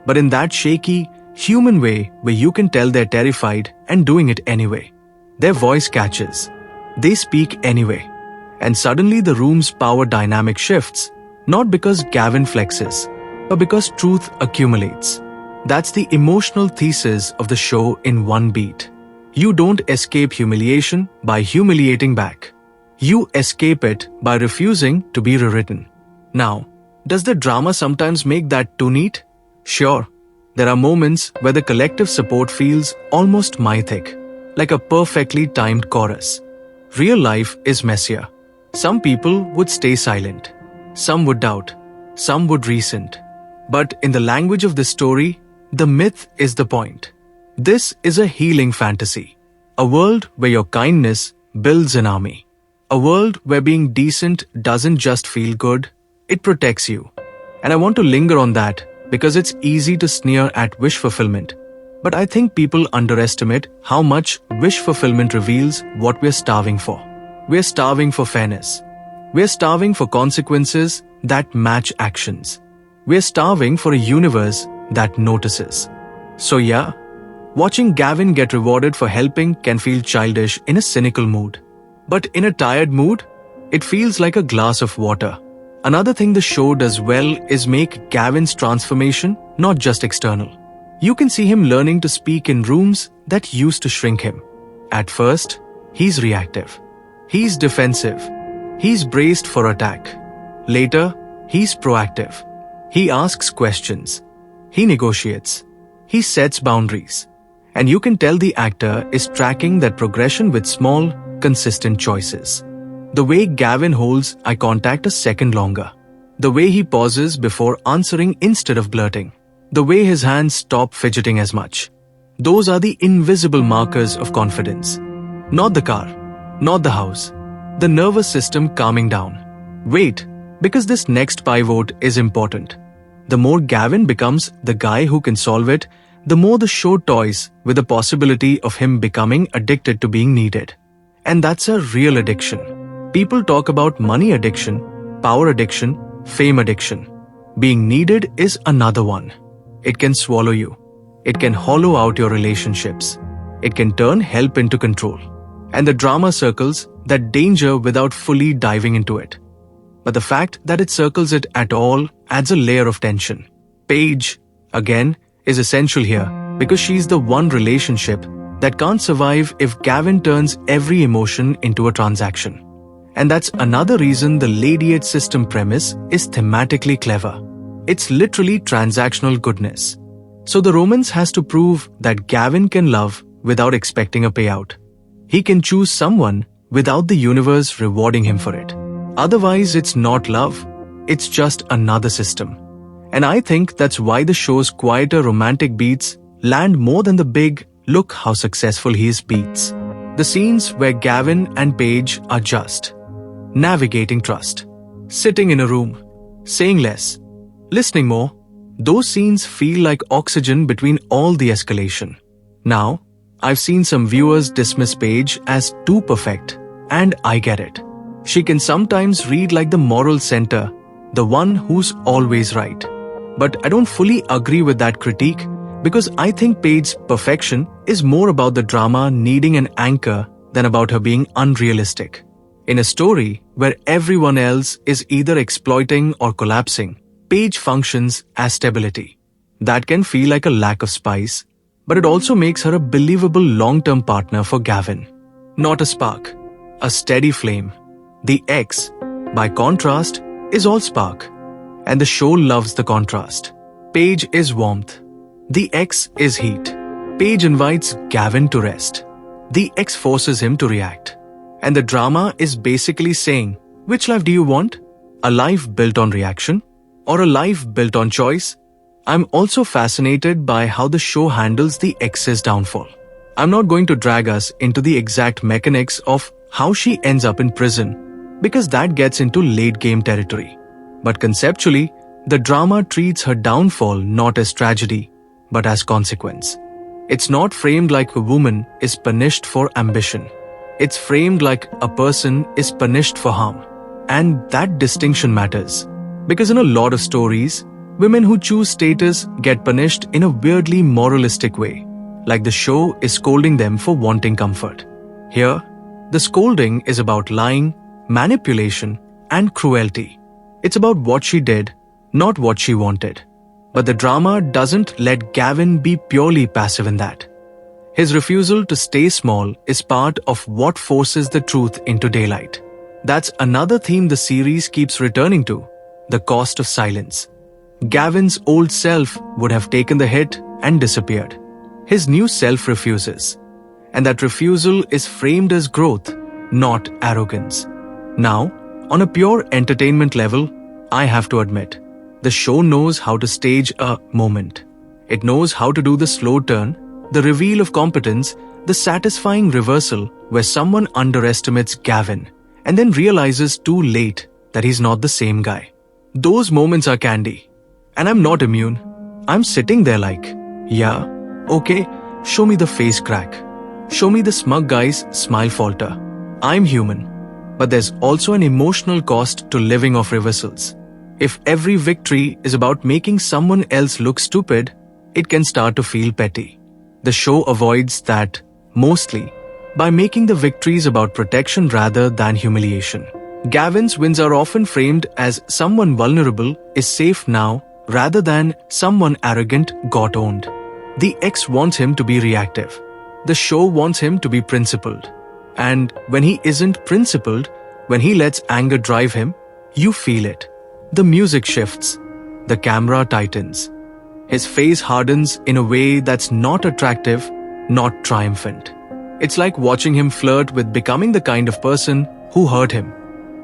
but in that shaky, human way where you can tell they're terrified and doing it anyway. Their voice catches. They speak anyway. And suddenly the room's power dynamic shifts, not because Gavin flexes, but because truth accumulates. That's the emotional thesis of the show in one beat. You don't escape humiliation by humiliating back. You escape it by refusing to be rewritten. Now, does the drama sometimes make that too neat? Sure. There are moments where the collective support feels almost mythic, like a perfectly timed chorus. Real life is messier. Some people would stay silent. Some would doubt. Some would resent. But in the language of the story, the myth is the point. This is a healing fantasy. A world where your kindness builds an army. A world where being decent doesn't just feel good, it protects you. And I want to linger on that because it's easy to sneer at wish fulfillment. But I think people underestimate how much wish fulfillment reveals what we're starving for. We're starving for fairness. We're starving for consequences that match actions. We're starving for a universe that notices. So yeah, watching Gavin get rewarded for helping can feel childish in a cynical mood. But in a tired mood, it feels like a glass of water. Another thing the show does well is make Gavin's transformation not just external. You can see him learning to speak in rooms that used to shrink him. At first, he's reactive. He's defensive. He's braced for attack. Later, he's proactive. He asks questions. He negotiates. He sets boundaries. And you can tell the actor is tracking that progression with small, consistent choices. The way Gavin holds eye contact a second longer. The way he pauses before answering instead of blurting. The way his hands stop fidgeting as much. Those are the invisible markers of confidence. Not the car, not the house, the nervous system calming down. Wait, because this next pivot is important. The more Gavin becomes the guy who can solve it, the more the show toys with the possibility of him becoming addicted to being needed. And that's a real addiction. People talk about money addiction, power addiction, fame addiction. Being needed is another one. It can swallow you. It can hollow out your relationships. It can turn help into control. And the drama circles that danger without fully diving into it. But the fact that it circles it at all adds a layer of tension. Paige, again, is essential here because she's the one relationship that can't survive if Gavin turns every emotion into a transaction. And that's another reason the Lady system premise is thematically clever. It's literally transactional goodness. So the romance has to prove that Gavin can love without expecting a payout. He can choose someone without the universe rewarding him for it. Otherwise, it's not love. It's just another system. And I think that's why the show's quieter romantic beats land more than the big, look how successful he is beats. The scenes where Gavin and Paige are just navigating trust, sitting in a room, saying less, listening more, those scenes feel like oxygen between all the escalation. Now, I've seen some viewers dismiss Paige as too perfect, and I get it. She can sometimes read like the moral center, the one who's always right. But I don't fully agree with that critique because I think Paige's perfection is more about the drama needing an anchor than about her being unrealistic. In a story where everyone else is either exploiting or collapsing, Paige functions as stability. That can feel like a lack of spice, but it also makes her a believable long-term partner for Gavin. Not a spark, a steady flame. The X, by contrast, is all spark. And the show loves the contrast. Paige is warmth. The X is heat. Paige invites Gavin to rest. The X forces him to react. And the drama is basically saying, which life do you want? A life built on reaction? Or a life built on choice? I'm also fascinated by how the show handles the X's downfall. I'm not going to drag us into the exact mechanics of how she ends up in prison, because that gets into late-game territory. But conceptually, the drama treats her downfall not as tragedy, but as consequence. It's not framed like a woman is punished for ambition. It's framed like a person is punished for harm. And that distinction matters. Because in a lot of stories, women who choose status get punished in a weirdly moralistic way, like the show is scolding them for wanting comfort. Here, the scolding is about lying, manipulation, and cruelty. It's about what she did, not what she wanted. But the drama doesn't let Gavin be purely passive in that. His refusal to stay small is part of what forces the truth into daylight. That's another theme the series keeps returning to, the cost of silence. Gavin's old self would have taken the hit and disappeared. His new self refuses. And that refusal is framed as growth, not arrogance. Now, On a pure entertainment level, I have to admit, the show knows how to stage a moment. It knows how to do the slow turn, the reveal of competence, the satisfying reversal where someone underestimates Gavin and then realizes too late that he's not the same guy. Those moments are candy. And I'm not immune. I'm sitting there like, yeah, okay, show me the face crack. Show me the smug guy's smile falter. I'm human. But there's also an emotional cost to living off reversals. If every victory is about making someone else look stupid, it can start to feel petty. The show avoids that, mostly, by making the victories about protection rather than humiliation. Gavin's wins are often framed as someone vulnerable is safe now rather than someone arrogant got owned. The ex wants him to be reactive. The show wants him to be principled. And when he isn't principled, when he lets anger drive him, you feel it. The music shifts. The camera tightens. His face hardens in a way that's not attractive, not triumphant. It's like watching him flirt with becoming the kind of person who hurt him.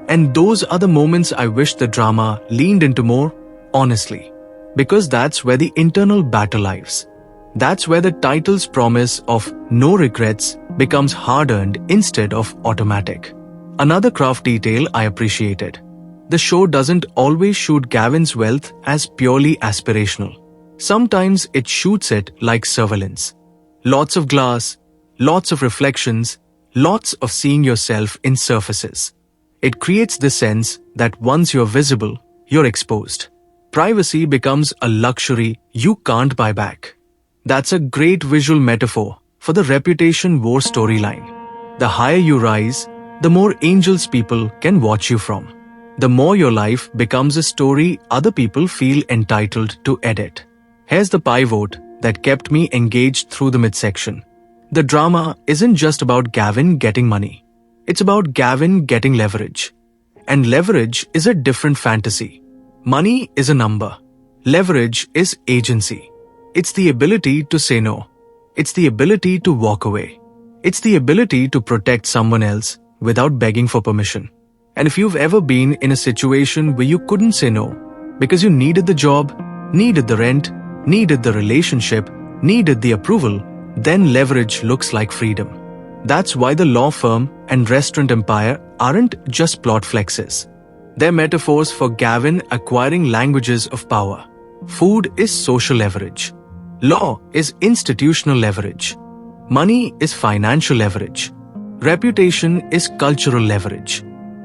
And those are the moments I wish the drama leaned into more honestly. Because that's where the internal battle lies. That's where the title's promise of no regrets becomes hard-earned instead of automatic. Another craft detail I appreciated. The show doesn't always shoot Gavin's wealth as purely aspirational. Sometimes it shoots it like surveillance. Lots of glass, lots of reflections, lots of seeing yourself in surfaces. It creates the sense that once you're visible, you're exposed. Privacy becomes a luxury you can't buy back. That's a great visual metaphor for the reputation war storyline. The higher you rise, the more angels people can watch you from. The more your life becomes a story other people feel entitled to edit. Here's the pivot that kept me engaged through the midsection. The drama isn't just about Gavin getting money. It's about Gavin getting leverage. And leverage is a different fantasy. Money is a number. Leverage is agency. It's the ability to say no. It's the ability to walk away. It's the ability to protect someone else without begging for permission. And if you've ever been in a situation where you couldn't say no because you needed the job, needed the rent, needed the relationship, needed the approval, then leverage looks like freedom. That's why the law firm and restaurant empire aren't just plot flexes. They're metaphors for Gavin acquiring languages of power. Food is social leverage. Law is institutional leverage. Money is financial leverage. Reputation is cultural leverage.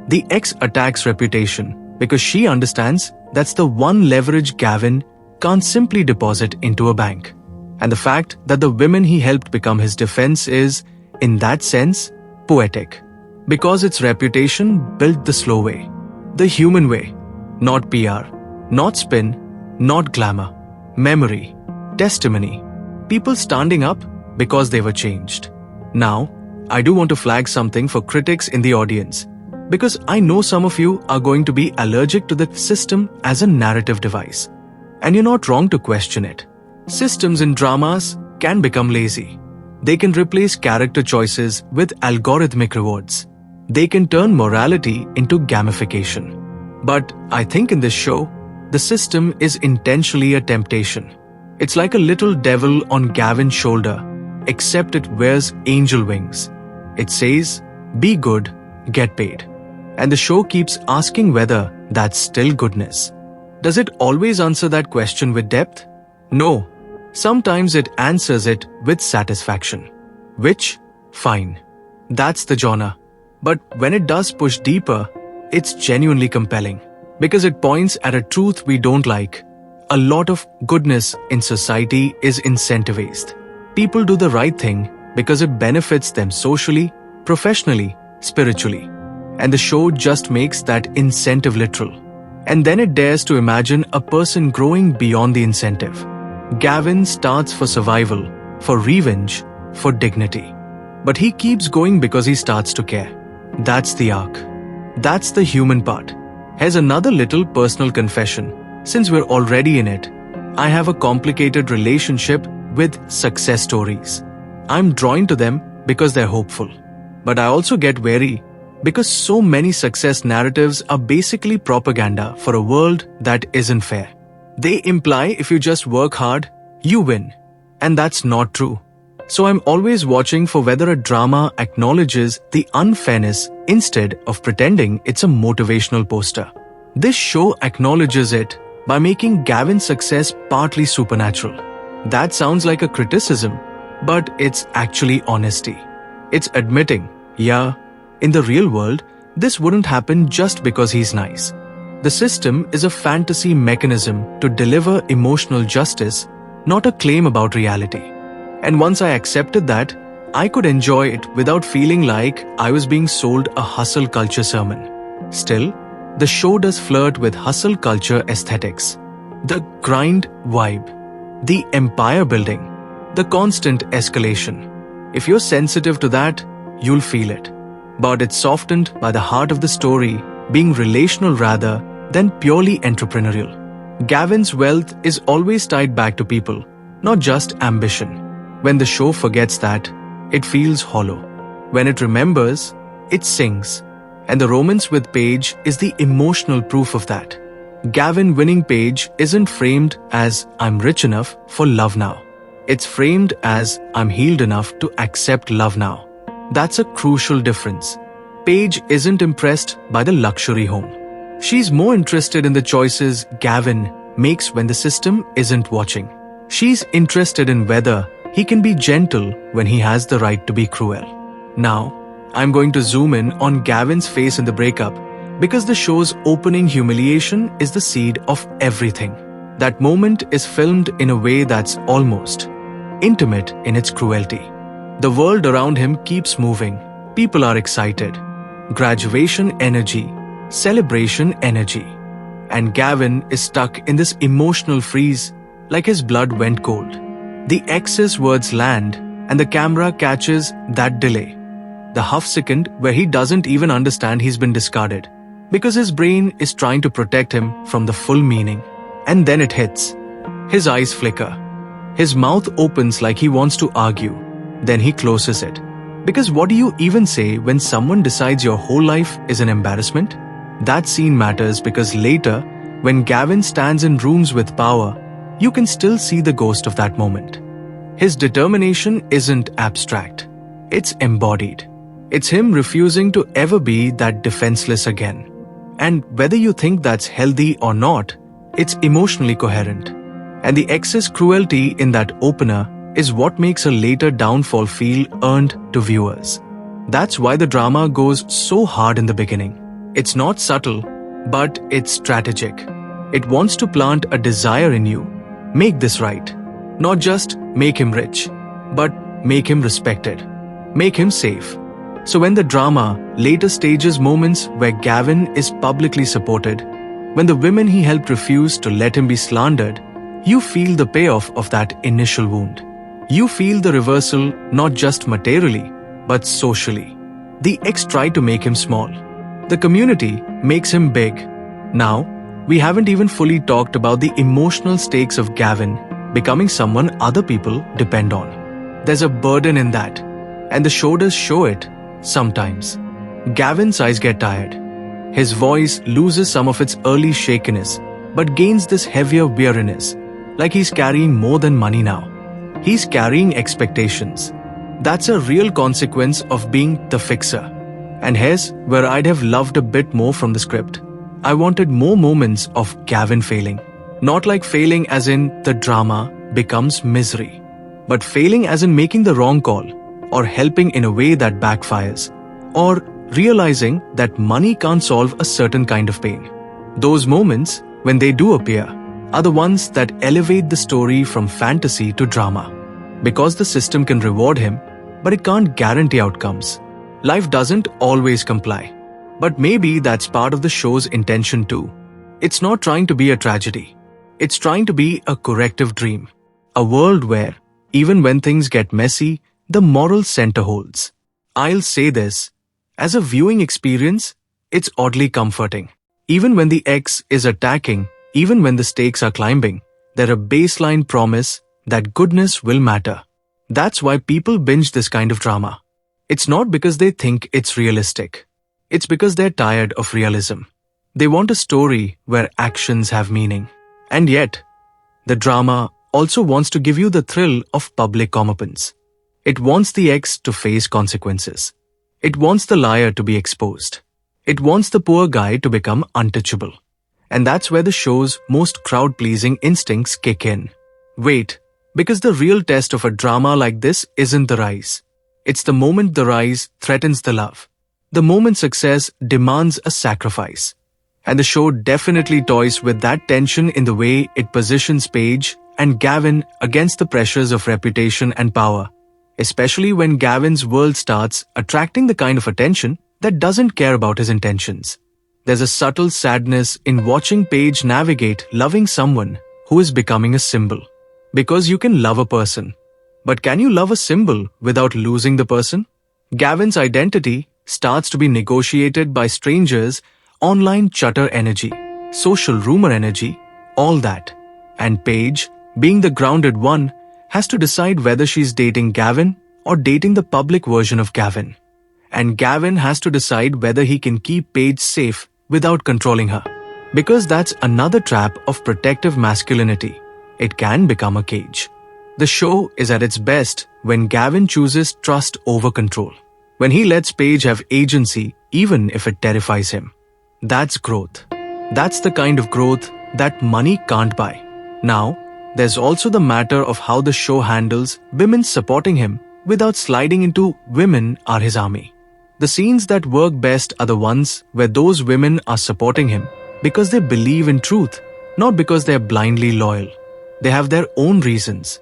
The ex attacks reputation because she understands that's the one leverage Gavin can't simply deposit into a bank. And the fact that the women he helped become his defense is, in that sense, poetic. Because its reputation built the slow way. The human way. Not PR. Not spin. Not glamour. Memory. Testimony. People standing up because they were changed. Now, I do want to flag something for critics in the audience. Because I know some of you are going to be allergic to the system as a narrative device. And you're not wrong to question it. Systems in dramas can become lazy. They can replace character choices with algorithmic rewards. They can turn morality into gamification. But I think in this show, the system is intentionally a temptation. It's like a little devil on Gavin's shoulder, except it wears angel wings. It says, be good, get paid. And the show keeps asking whether that's still goodness. Does it always answer that question with depth? No. Sometimes it answers it with satisfaction. Which? Fine. That's the genre. But when it does push deeper, it's genuinely compelling. Because it points at a truth we don't like. A lot of goodness in society is incentivized. People do the right thing because it benefits them socially, professionally, spiritually. And the show just makes that incentive literal. And then it dares to imagine a person growing beyond the incentive. Gavin starts for survival, for revenge, for dignity. But he keeps going because he starts to care. That's the arc. That's the human part. Here's another little personal confession. Since we're already in it, I have a complicated relationship with success stories. I'm drawn to them because they're hopeful. But I also get wary Because so many success narratives are basically propaganda for a world that isn't fair. They imply if you just work hard, you win. And that's not true. So I'm always watching for whether a drama acknowledges the unfairness instead of pretending it's a motivational poster. This show acknowledges it by making Gavin's success partly supernatural. That sounds like a criticism, but it's actually honesty. It's admitting, yeah, in the real world, this wouldn't happen just because he's nice. The system is a fantasy mechanism to deliver emotional justice, not a claim about reality. And once I accepted that, I could enjoy it without feeling like I was being sold a hustle culture sermon. Still, the show does flirt with hustle culture aesthetics. The grind vibe, the empire building, the constant escalation. If you're sensitive to that, you'll feel it. But it's softened by the heart of the story being relational rather than purely entrepreneurial. Gavin's wealth is always tied back to people, not just ambition. When the show forgets that, it feels hollow. When it remembers, it sings. And the romance with Paige is the emotional proof of that. Gavin winning Paige isn't framed as I'm rich enough for love now. It's framed as I'm healed enough to accept love now. That's a crucial difference. Paige isn't impressed by the luxury home. She's more interested in the choices Gavin makes when the system isn't watching. She's interested in whether he can be gentle when he has the right to be cruel. Now, I'm going to zoom in on Gavin's face in the breakup because the show's opening humiliation is the seed of everything. That moment is filmed in a way that's almost intimate in its cruelty. The world around him keeps moving. People are excited. Graduation energy, celebration energy. And Gavin is stuck in this emotional freeze, like his blood went cold. The ex's words land, and the camera catches that delay. The half second where he doesn't even understand he's been discarded, because his brain is trying to protect him from the full meaning. And then it hits. His eyes flicker. His mouth opens like he wants to argue. Then he closes it. Because what do you even say when someone decides your whole life is an embarrassment? That scene matters because later, when Gavin stands in rooms with power, you can still see the ghost of that moment. His determination isn't abstract. It's embodied. It's him refusing to ever be that defenseless again. And whether you think that's healthy or not, it's emotionally coherent. And the excess cruelty in that opener is what makes a later downfall feel earned to viewers. That's why the drama goes so hard in the beginning. It's not subtle, but it's strategic. It wants to plant a desire in you. Make this right. Not just make him rich, but make him respected. Make him safe. So when the drama later stages moments where Gavin is publicly supported, when the women he helped refuse to let him be slandered, you feel the payoff of that initial wound. You feel the reversal not just materially, but socially. The ex tried to make him small. The community makes him big. Now, we haven't even fully talked about the emotional stakes of Gavin becoming someone other people depend on. There's a burden in that, and the show does show it sometimes. Gavin's eyes get tired. His voice loses some of its early shakiness, but gains this heavier weariness, like he's carrying more than money now. He's carrying expectations. That's a real consequence of being the fixer. And here's where I'd have loved a bit more from the script. I wanted more moments of Gavin failing. Not like failing as in the drama becomes misery, but failing as in making the wrong call, or helping in a way that backfires, or realizing that money can't solve a certain kind of pain. Those moments, when they do appear, are the ones that elevate the story from fantasy to drama. Because the system can reward him, but it can't guarantee outcomes. Life doesn't always comply. But maybe that's part of the show's intention too. It's not trying to be a tragedy. It's trying to be a corrective dream. A world where, even when things get messy, the moral center holds. I'll say this, as a viewing experience, it's oddly comforting. Even when the ex is attacking, even when the stakes are climbing, there's a baseline promise that goodness will matter. That's why people binge this kind of drama. It's not because they think it's realistic. It's because they're tired of realism. They want a story where actions have meaning. And yet, the drama also wants to give you the thrill of public comeuppance. It wants the ex to face consequences. It wants the liar to be exposed. It wants the poor guy to become untouchable. And that's where the show's most crowd-pleasing instincts kick in. Wait, because the real test of a drama like this isn't the rise. It's the moment the rise threatens the love. The moment success demands a sacrifice. And the show definitely toys with that tension in the way it positions Paige and Gavin against the pressures of reputation and power, especially when Gavin's world starts attracting the kind of attention that doesn't care about his intentions. There's a subtle sadness in watching Paige navigate loving someone who is becoming a symbol. Because you can love a person, but can you love a symbol without losing the person? Gavin's identity starts to be negotiated by strangers, online chatter energy, social rumor energy, all that. And Paige, being the grounded one, has to decide whether she's dating Gavin or dating the public version of Gavin. And Gavin has to decide whether he can keep Paige safe without controlling her. Because that's another trap of protective masculinity. It can become a cage. The show is at its best when Gavin chooses trust over control. When he lets Paige have agency even if it terrifies him. That's growth. That's the kind of growth that money can't buy. Now, there's also the matter of how the show handles women supporting him without sliding into women are his army. The scenes that work best are the ones where those women are supporting him because they believe in truth, not because they're blindly loyal. They have their own reasons,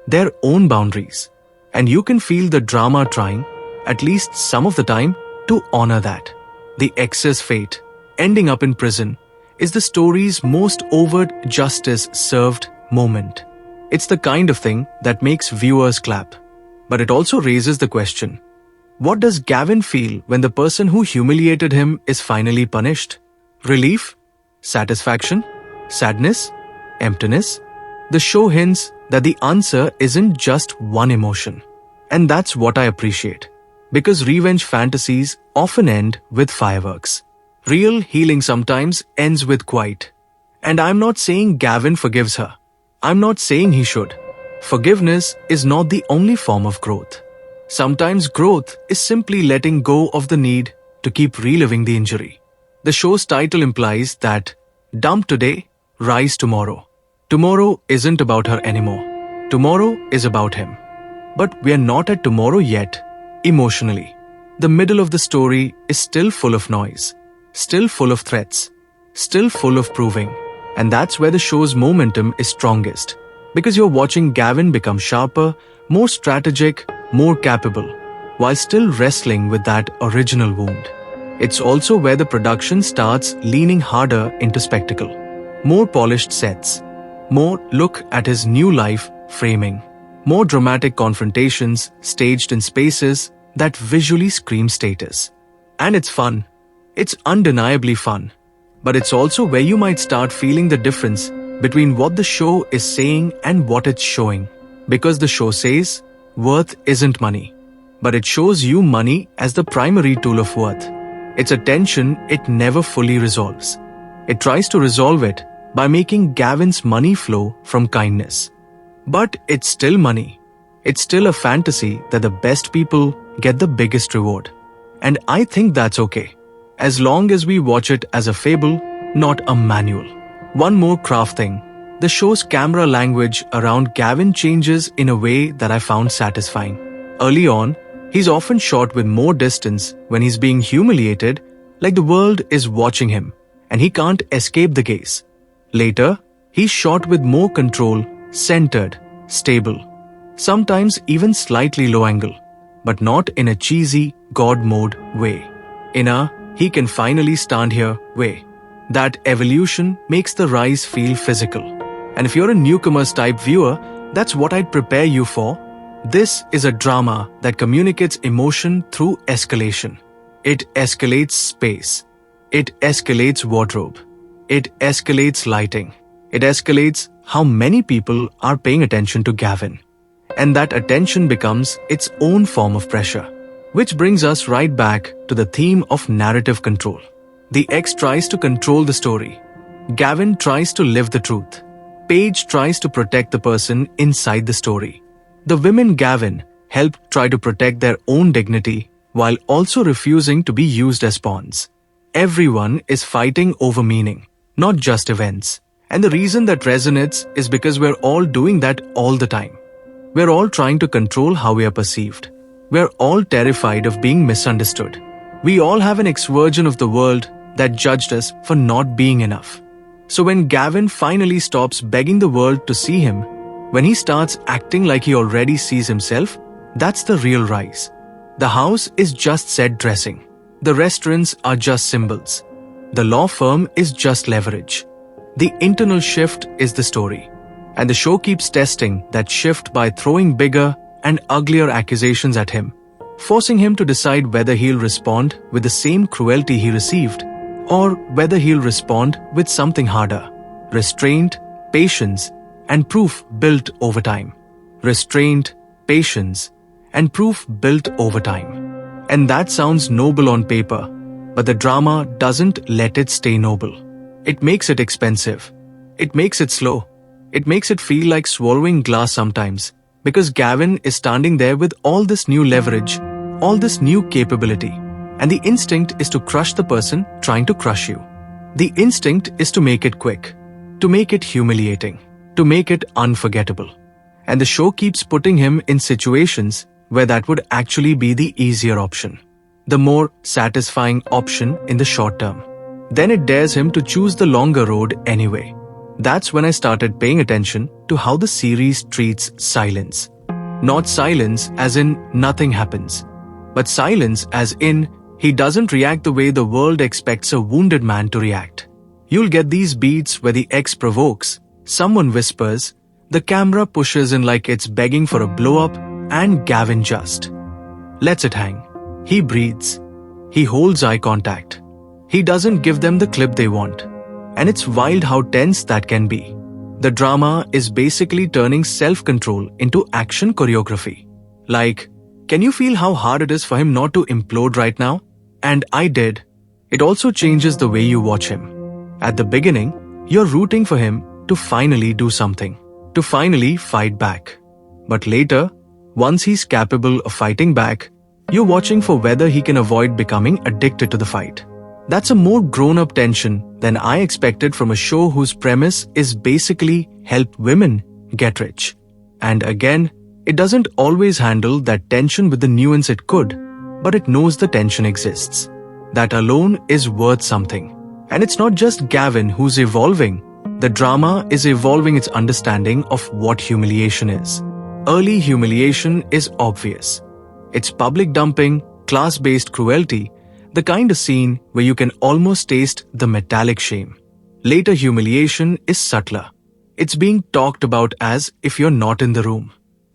their own boundaries, and you can feel the drama trying, at least some of the time, to honor that. The ex's fate, ending up in prison, is the story's most overt justice served moment. It's the kind of thing that makes viewers clap. But it also raises the question, what does Gavin feel when the person who humiliated him is finally punished? Relief? Satisfaction? Sadness? Emptiness? The show hints that the answer isn't just one emotion. And that's what I appreciate. Because revenge fantasies often end with fireworks. Real healing sometimes ends with quiet. And I'm not saying Gavin forgives her. I'm not saying he should. Forgiveness is not the only form of growth. Sometimes growth is simply letting go of the need to keep reliving the injury. The show's title implies that dump today, rise tomorrow. Tomorrow isn't about her anymore. Tomorrow is about him. But we are not at tomorrow yet, emotionally. The middle of the story is still full of noise, still full of threats, still full of proving. And that's where the show's momentum is strongest. Because you're watching Gavin become sharper, more strategic, more capable, while still wrestling with that original wound. It's also where the production starts leaning harder into spectacle. More polished sets. More look at his new life framing. More dramatic confrontations staged in spaces that visually scream status. And it's fun. It's undeniably fun. But it's also where you might start feeling the difference between what the show is saying and what it's showing. Because the show says, worth isn't money. But it shows you money as the primary tool of worth. It's a tension it never fully resolves. It tries to resolve it by making Gavin's money flow from kindness. But it's still money. It's still a fantasy that the best people get the biggest reward. And I think that's okay. As long as we watch it as a fable, not a manual. One more craft thing. The show's camera language around Gavin changes in a way that I found satisfying. Early on, he's often shot with more distance when he's being humiliated, like the world is watching him, and he can't escape the gaze. Later, he's shot with more control, centered, stable, sometimes even slightly low angle, but not in a cheesy God mode way. In a he can finally stand here way. That evolution makes the rise feel physical. And if you're a newcomers type viewer, that's what I'd prepare you for. This is a drama that communicates emotion through escalation. It escalates space. It escalates wardrobe. It escalates lighting. It escalates how many people are paying attention to Gavin. And that attention becomes its own form of pressure. Which brings us right back to the theme of narrative control. The ex tries to control the story. Gavin tries to live the truth. Paige tries to protect the person inside the story. The women Gavin helped try to protect their own dignity while also refusing to be used as pawns. Everyone is fighting over meaning, not just events. And the reason that resonates is because we're all doing that all the time. We're all trying to control how we are perceived. We're all terrified of being misunderstood. We all have an ex-version of the world that judged us for not being enough. So when Gavin finally stops begging the world to see him, when he starts acting like he already sees himself, that's the real rise. The house is just set dressing. The restaurants are just symbols. The law firm is just leverage. The internal shift is the story. And the show keeps testing that shift by throwing bigger and uglier accusations at him, forcing him to decide whether he'll respond with the same cruelty he received, or whether he'll respond with something harder. Restraint, patience, and proof built over time. Restraint, patience, and proof built over time. And that sounds noble on paper, but the drama doesn't let it stay noble. It makes it expensive. It makes it slow. It makes it feel like swallowing glass sometimes, because Gavin is standing there with all this new leverage, all this new capability, and the instinct is to crush the person trying to crush you. The instinct is to make it quick, to make it humiliating, to make it unforgettable. And the show keeps putting him in situations where that would actually be the easier option, the more satisfying option in the short term. Then it dares him to choose the longer road anyway. That's when I started paying attention to how the series treats silence. Not silence as in nothing happens, but silence as in he doesn't react the way the world expects a wounded man to react. You'll get these beats where the ex provokes, someone whispers, the camera pushes in like it's begging for a blow-up, and Gavin just lets it hang. He breathes. He holds eye contact. He doesn't give them the clip they want. And it's wild how tense that can be. The drama is basically turning self-control into action choreography. Like, can you feel how hard it is for him not to implode right now? And I did. It also changes the way you watch him. At the beginning, you're rooting for him to finally do something, to finally fight back. But later, once he's capable of fighting back, you're watching for whether he can avoid becoming addicted to the fight. That's a more grown-up tension than I expected from a show whose premise is basically help women get rich. And again, it doesn't always handle that tension with the nuance it could, but it knows the tension exists. That alone is worth something. And it's not just Gavin who's evolving. The drama is evolving its understanding of what humiliation is. Early humiliation is obvious. It's public dumping, class-based cruelty, the kind of scene where you can almost taste the metallic shame. Later humiliation is subtler. It's being talked about as if you're not in the room.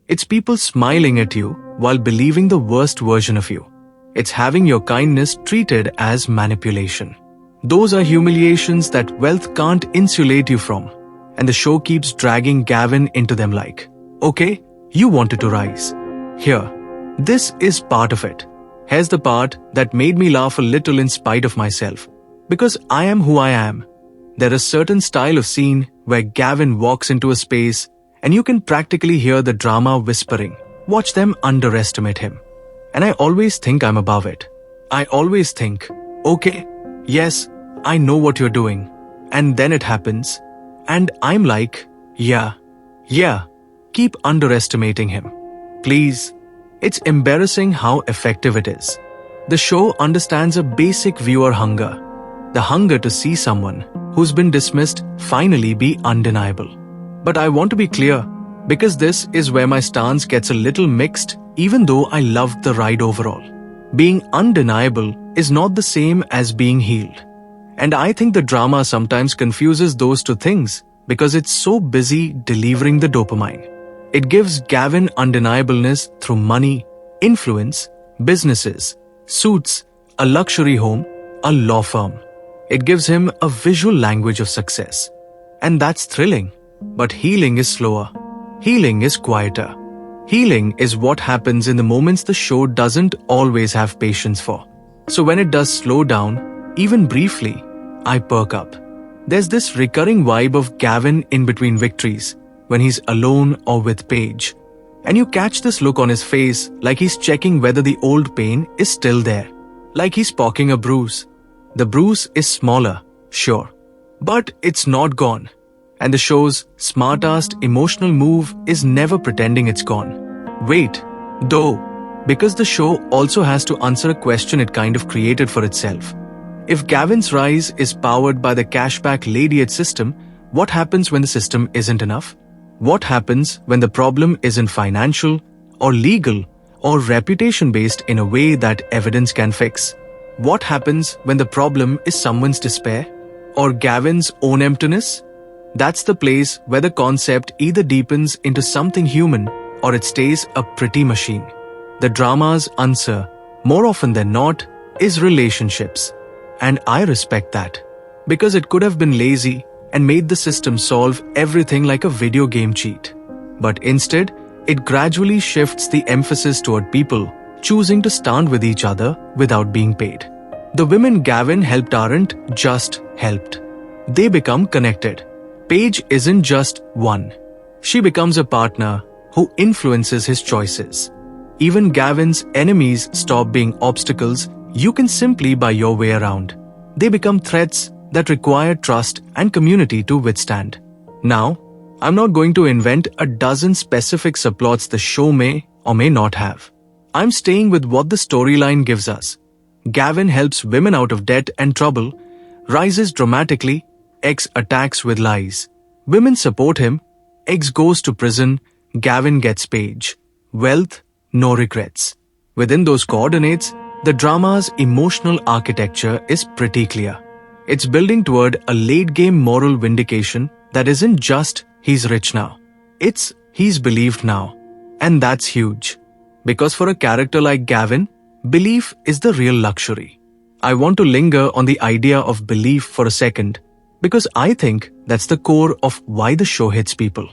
It's people smiling at you while believing the worst version of you. It's having your kindness treated as manipulation. Those are humiliations that wealth can't insulate you from. And the show keeps dragging Gavin into them like, okay, you wanted to rise. Here, this is part of it. Here's the part that made me laugh a little in spite of myself. Because I am who I am. There is a certain style of scene where Gavin walks into a space and you can practically hear the drama whispering. Watch them underestimate him. And I always think I'm above it. I always think, okay, yes, I know what you're doing. And then it happens. And I'm like, yeah, keep underestimating him. Please. It's embarrassing how effective it is. The show understands a basic viewer hunger. The hunger to see someone who's been dismissed finally be undeniable. But I want to be clear, because this is where my stance gets a little mixed even though I loved the ride overall. Being undeniable is not the same as being healed. And I think the drama sometimes confuses those two things because it's so busy delivering the dopamine. It gives Gavin undeniableness through money, influence, businesses, suits, a luxury home, a law firm. It gives him a visual language of success. And that's thrilling. But healing is slower. Healing is quieter. Healing is what happens in the moments the show doesn't always have patience for. So when it does slow down, even briefly, I perk up. There's this recurring vibe of Gavin in between victories, when he's alone or with Paige. And you catch this look on his face like he's checking whether the old pain is still there. Like he's poking a bruise. The bruise is smaller, sure. But it's not gone. And the show's smartest emotional move is never pretending it's gone. Wait, though, because the show also has to answer a question it kind of created for itself. If Gavin's rise is powered by the cashback lady system, what happens when the system isn't enough? What happens when the problem isn't financial, or legal, or reputation-based in a way that evidence can fix? What happens when the problem is someone's despair, or Gavin's own emptiness? That's the place where the concept either deepens into something human or it stays a pretty machine. The drama's answer, more often than not, is relationships. And I respect that. Because it could have been lazy and made the system solve everything like a video game cheat. But instead, it gradually shifts the emphasis toward people choosing to stand with each other without being paid. The women Gavin helped aren't just helped. They become connected. Paige isn't just one. She becomes a partner who influences his choices. Even Gavin's enemies stop being obstacles you can simply buy your way around. They become threats that require trust and community to withstand. Now, I'm not going to invent a dozen specific subplots the show may or may not have. I'm staying with what the storyline gives us. Gavin helps women out of debt and trouble, rises dramatically, X attacks with lies. Women support him, X goes to prison, Gavin gets Paige. Wealth, no regrets. Within those coordinates, the drama's emotional architecture is pretty clear. It's building toward a late-game moral vindication that isn't just he's rich now. It's he's believed now. And that's huge. Because for a character like Gavin, belief is the real luxury. I want to linger on the idea of belief for a second, because I think that's the core of why the show hits people.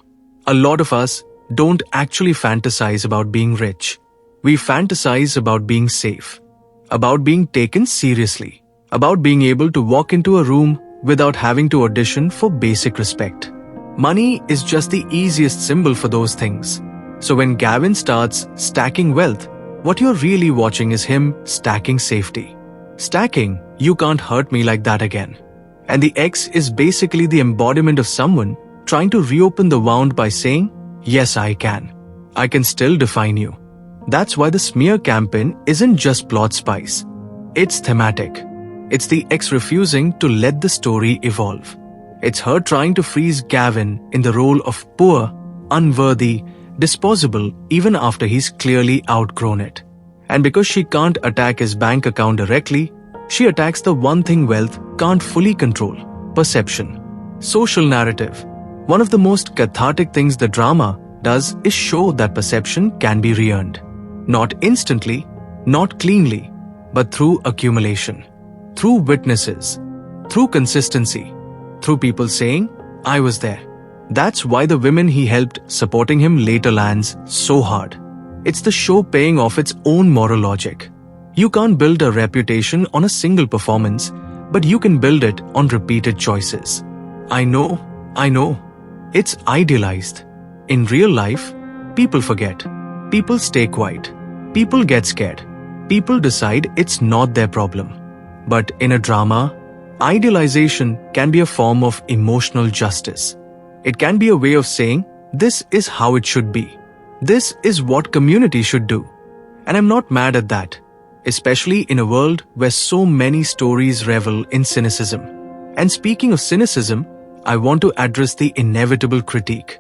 A lot of us don't actually fantasize about being rich. We fantasize about being safe, about being taken seriously, about being able to walk into a room without having to audition for basic respect. Money is just the easiest symbol for those things. So when Gavin starts stacking wealth, what you're really watching is him stacking safety. Stacking, you can't hurt me like that again. And the X is basically the embodiment of someone trying to reopen the wound by saying, yes, I can. I can still define you. That's why the smear campaign isn't just plot spice. It's thematic. It's the X refusing to let the story evolve. It's her trying to freeze Gavin in the role of poor, unworthy, disposable even after he's clearly outgrown it. And because she can't attack his bank account directly, she attacks the one thing wealth can't fully control: perception. Social narrative. One of the most cathartic things the drama does is show that perception can be re-earned. Not instantly, not cleanly, but through accumulation, through witnesses, through consistency, through people saying, I was there. That's why the women he helped supporting him later lands so hard. It's the show paying off its own moral logic. You can't build a reputation on a single performance, but you can build it on repeated choices. I know. It's idealized. In real life, people forget. People stay quiet. People get scared. People decide it's not their problem. But in a drama, idealization can be a form of emotional justice. It can be a way of saying, this is how it should be. This is what community should do. And I'm not mad at that, especially in a world where so many stories revel in cynicism. And speaking of cynicism, I want to address the inevitable critique.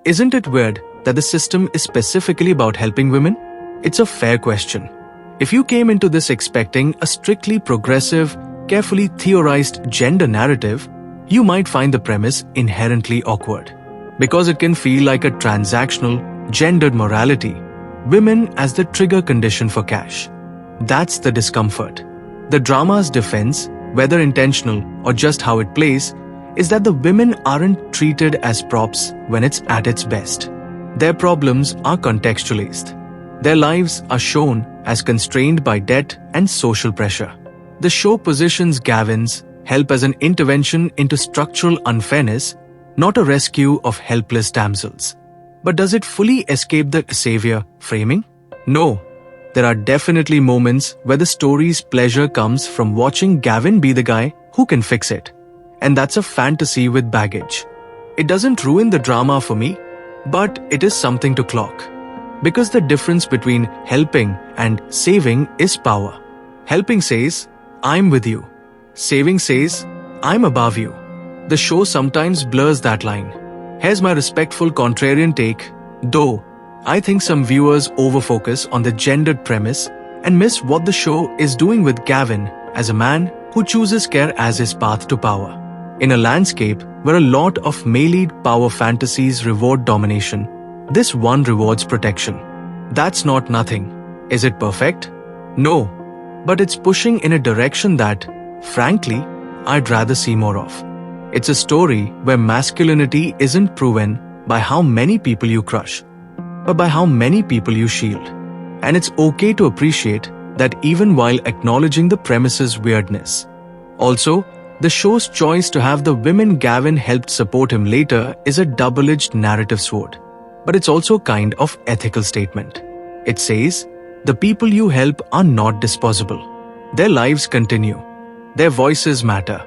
Isn't it weird that the system is specifically about helping women? It's a fair question. If you came into this expecting a strictly progressive, carefully theorized gender narrative, you might find the premise inherently awkward. Because it can feel like a transactional, gendered morality, women as the trigger condition for cash. That's the discomfort. The drama's defense, whether intentional or just how it plays, is that the women aren't treated as props when it's at its best. Their problems are contextualized. Their lives are shown as constrained by debt and social pressure. The show positions Gavin's help as an intervention into structural unfairness, not a rescue of helpless damsels. But does it fully escape the savior framing? No. There are definitely moments where the story's pleasure comes from watching Gavin be the guy who can fix it. And that's a fantasy with baggage. It doesn't ruin the drama for me, but it is something to clock. Because the difference between helping and saving is power. Helping says, I'm with you. Saving says, I'm above you. The show sometimes blurs that line. Here's my respectful contrarian take, though I think some viewers overfocus on the gendered premise and miss what the show is doing with Gavin as a man who chooses care as his path to power. In a landscape where a lot of male-lead power fantasies reward domination, this one rewards protection. That's not nothing. Is it perfect? No. But it's pushing in a direction that, frankly, I'd rather see more of. It's a story where masculinity isn't proven by how many people you crush, but by how many people you shield. And it's okay to appreciate that even while acknowledging the premise's weirdness. Also, the show's choice to have the women Gavin helped support him later is a double-edged narrative sword. But it's also kind of ethical statement. It says, the people you help are not disposable. Their lives continue. Their voices matter.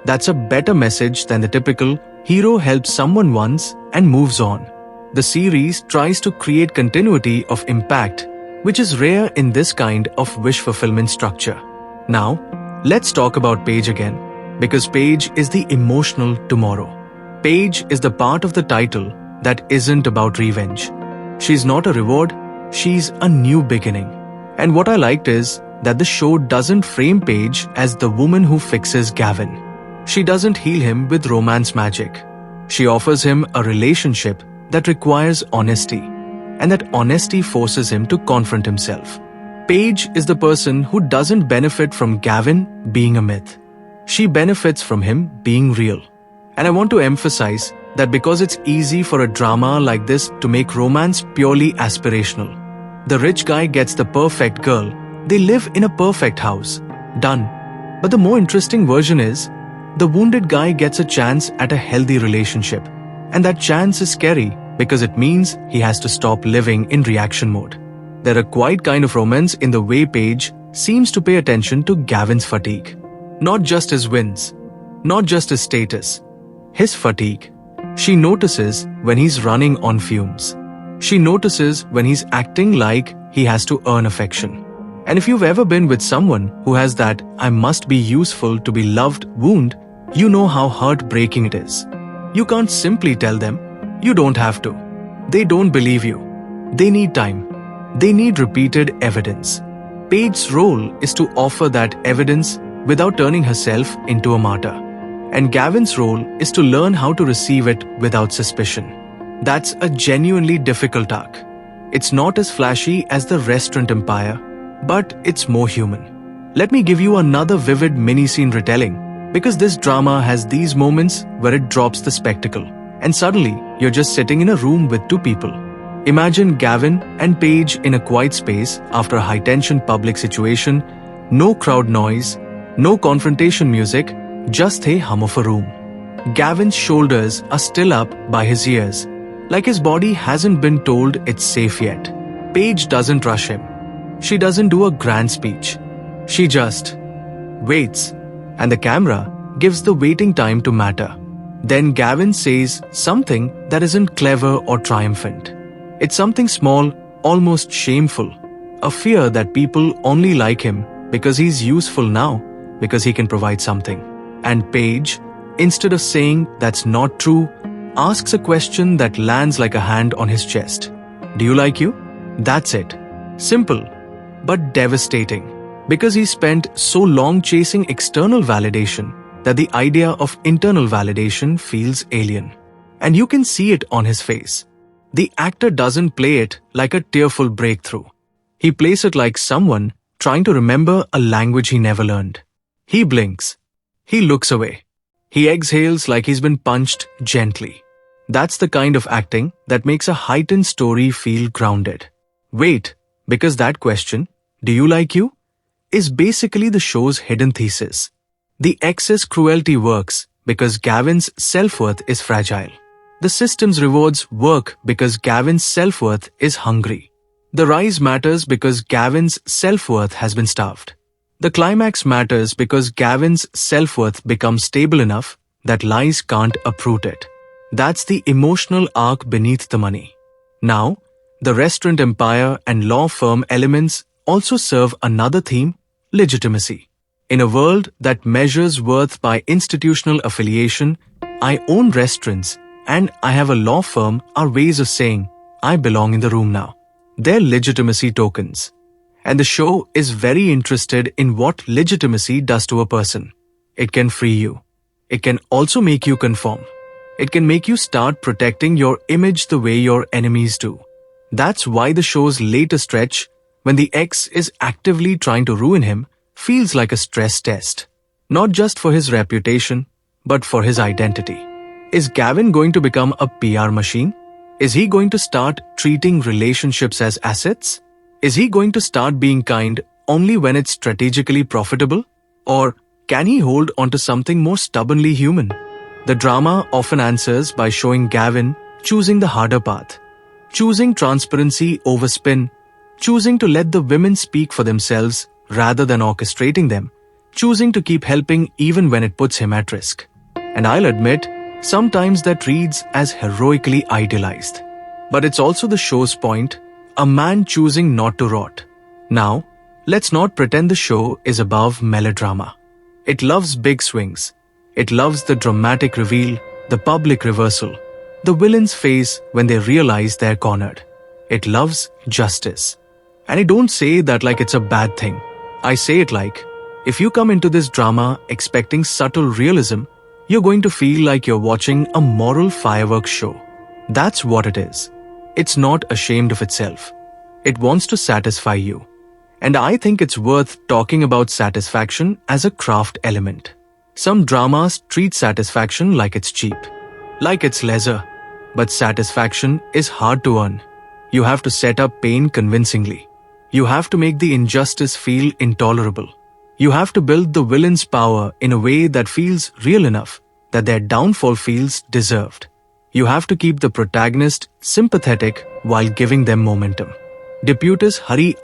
That's a better message than the typical hero helps someone once and moves on. The series tries to create continuity of impact, which is rare in this kind of wish fulfillment structure. Now, let's talk about Paige again, because Paige is the emotional tomorrow. Paige is the part of the title that isn't about revenge. She's not a reward, she's a new beginning. And what I liked is that the show doesn't frame Paige as the woman who fixes Gavin. She doesn't heal him with romance magic. She offers him a relationship that requires honesty, and that honesty forces him to confront himself. Paige is the person who doesn't benefit from Gavin being a myth. She benefits from him being real. And I want to emphasize that because it's easy for a drama like this to make romance purely aspirational. The rich guy gets the perfect girl, they live in a perfect house. Done. But the more interesting version is, the wounded guy gets a chance at a healthy relationship. And that chance is scary because it means he has to stop living in reaction mode. There are quite kind of romance in the way Paige seems to pay attention to Gavin's fatigue. Not just his wins, not just his status, his fatigue. She notices when he's running on fumes. She notices when he's acting like he has to earn affection. And if you've ever been with someone who has that I must be useful to be loved wound, you know how heartbreaking it is. You can't simply tell them, you don't have to. They don't believe you. They need time. They need repeated evidence. Paige's role is to offer that evidence without turning herself into a martyr. And Gavin's role is to learn how to receive it without suspicion. That's a genuinely difficult arc. It's not as flashy as the restaurant empire, but it's more human. Let me give you another vivid mini-scene retelling, because this drama has these moments where it drops the spectacle, and suddenly you're just sitting in a room with two people. Imagine Gavin and Paige in a quiet space after a high-tension public situation, no crowd noise, no confrontation music, just a hum of a room. Gavin's shoulders are still up by his ears, like his body hasn't been told it's safe yet. Paige doesn't rush him. She doesn't do a grand speech. She just waits, and the camera gives the waiting time to matter. Then Gavin says something that isn't clever or triumphant. It's something small, almost shameful, a fear that people only like him because he's useful now, because he can provide something. And Paige, instead of saying that's not true, asks a question that lands like a hand on his chest. Do you like you? That's it. Simple, but devastating. Because he spent so long chasing external validation that the idea of internal validation feels alien. And you can see it on his face. The actor doesn't play it like a tearful breakthrough. He plays it like someone trying to remember a language he never learned. He blinks. He looks away. He exhales like he's been punched gently. That's the kind of acting that makes a heightened story feel grounded. Wait, because that question, do you like you, is basically the show's hidden thesis. The excess cruelty works because Gavin's self-worth is fragile. The system's rewards work because Gavin's self-worth is hungry. The rise matters because Gavin's self-worth has been starved. The climax matters because Gavin's self-worth becomes stable enough that lies can't uproot it. That's the emotional arc beneath the money. Now, the restaurant empire and law firm elements also serve another theme: legitimacy. In a world that measures worth by institutional affiliation, I own restaurants and I have a law firm are ways of saying, I belong in the room now. They're legitimacy tokens. And the show is very interested in what legitimacy does to a person. It can free you. It can also make you conform. It can make you start protecting your image the way your enemies do. That's why the show's later stretch, when the ex is actively trying to ruin him, feels like a stress test. Not just for his reputation, but for his identity. Is Gavin going to become a PR machine? Is he going to start treating relationships as assets? Is he going to start being kind only when it's strategically profitable? Or can he hold onto something more stubbornly human? The drama often answers by showing Gavin choosing the harder path, choosing transparency over spin, choosing to let the women speak for themselves rather than orchestrating them, choosing to keep helping even when it puts him at risk. And I'll admit, sometimes that reads as heroically idealized. But it's also the show's point, a man choosing not to rot. Now, let's not pretend the show is above melodrama. It loves big swings. It loves the dramatic reveal, the public reversal, the villain's face when they realize they're cornered. It loves justice. And I don't say that like it's a bad thing. I say it like, if you come into this drama expecting subtle realism, you're going to feel like you're watching a moral fireworks show. That's what it is. It's not ashamed of itself. It wants to satisfy you. And I think it's worth talking about satisfaction as a craft element. Some dramas treat satisfaction like it's cheap, like it's leisure. But satisfaction is hard to earn. You have to set up pain convincingly. You have to make the injustice feel intolerable. You have to build the villain's power in a way that feels real enough that their downfall feels deserved. You have to keep the protagonist sympathetic while giving them momentum. Diputus Hari,